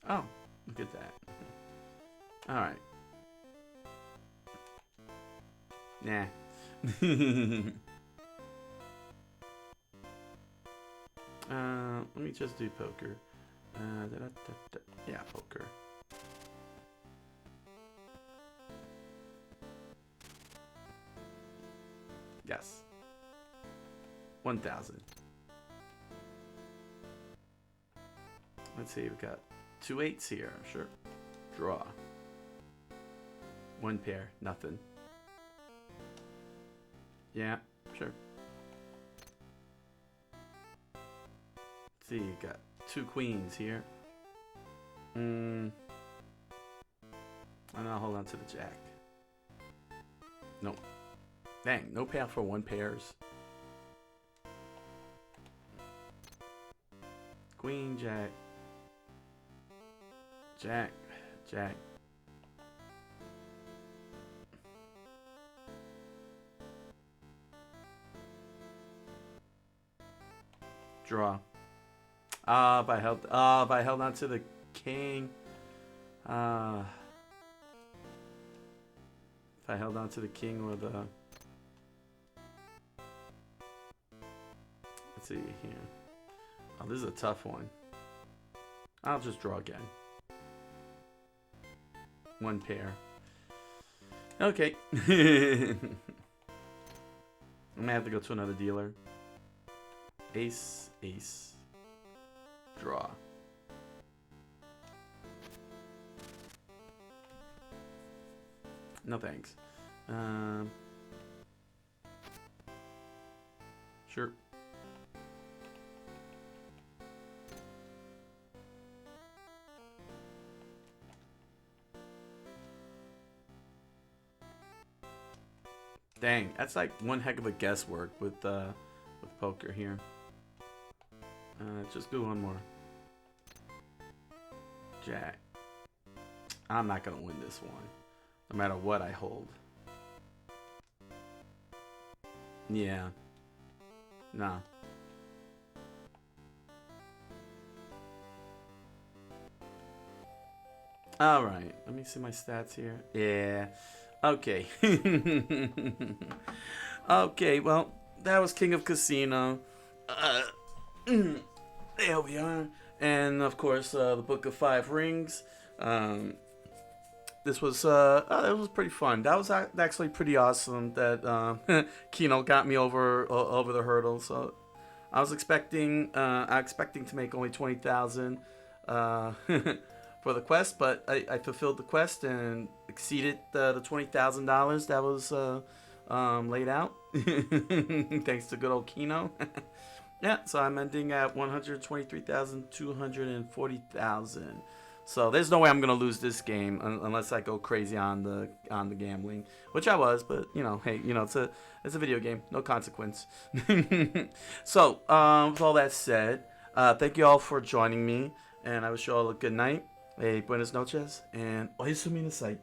Oh, look at that. Alright. Nah. Let me just do poker. Yeah, poker. Yes. 1,000. Let's see, we've got 2 8s here. Sure. Draw. 1 pair. Nothing. Yeah, sure. Let's see, you got 2 queens here. And I'll hold on to the jack. Nope. Dang, no payout for 1 pairs. Queen, jack. Jack, jack. Draw. If I held on to the king. If I held on to the king or the. Let's see here. Oh, this is a tough one. I'll just draw again. 1 pair. Okay. I'm gonna have to go to another dealer. Ace, ace. Draw. No thanks. Sure. Dang, that's like one heck of a guesswork with poker here. Just do one more. Jack. I'm not gonna win this one, no matter what I hold. Yeah. Nah. All right. Let me see my stats here. Yeah. Okay. Okay, well, that was King of Casino. There we are. And, of course, the Book of 5 Rings. This was, it was pretty fun. That was actually pretty awesome that Kino got me over the hurdle. So I was expecting to make only 20,000 for the quest, but I fulfilled the quest and exceeded the $20,000 that was laid out. Thanks to good old Kino. Yeah, so I'm ending at 123,240,000. So there's no way I'm gonna lose this game unless I go crazy on the gambling, which I was. But you know, hey, you know, it's a video game, no consequence. So with all that said, thank you all for joining me, and I wish you all a good night, buenas noches, and hoy su minasai.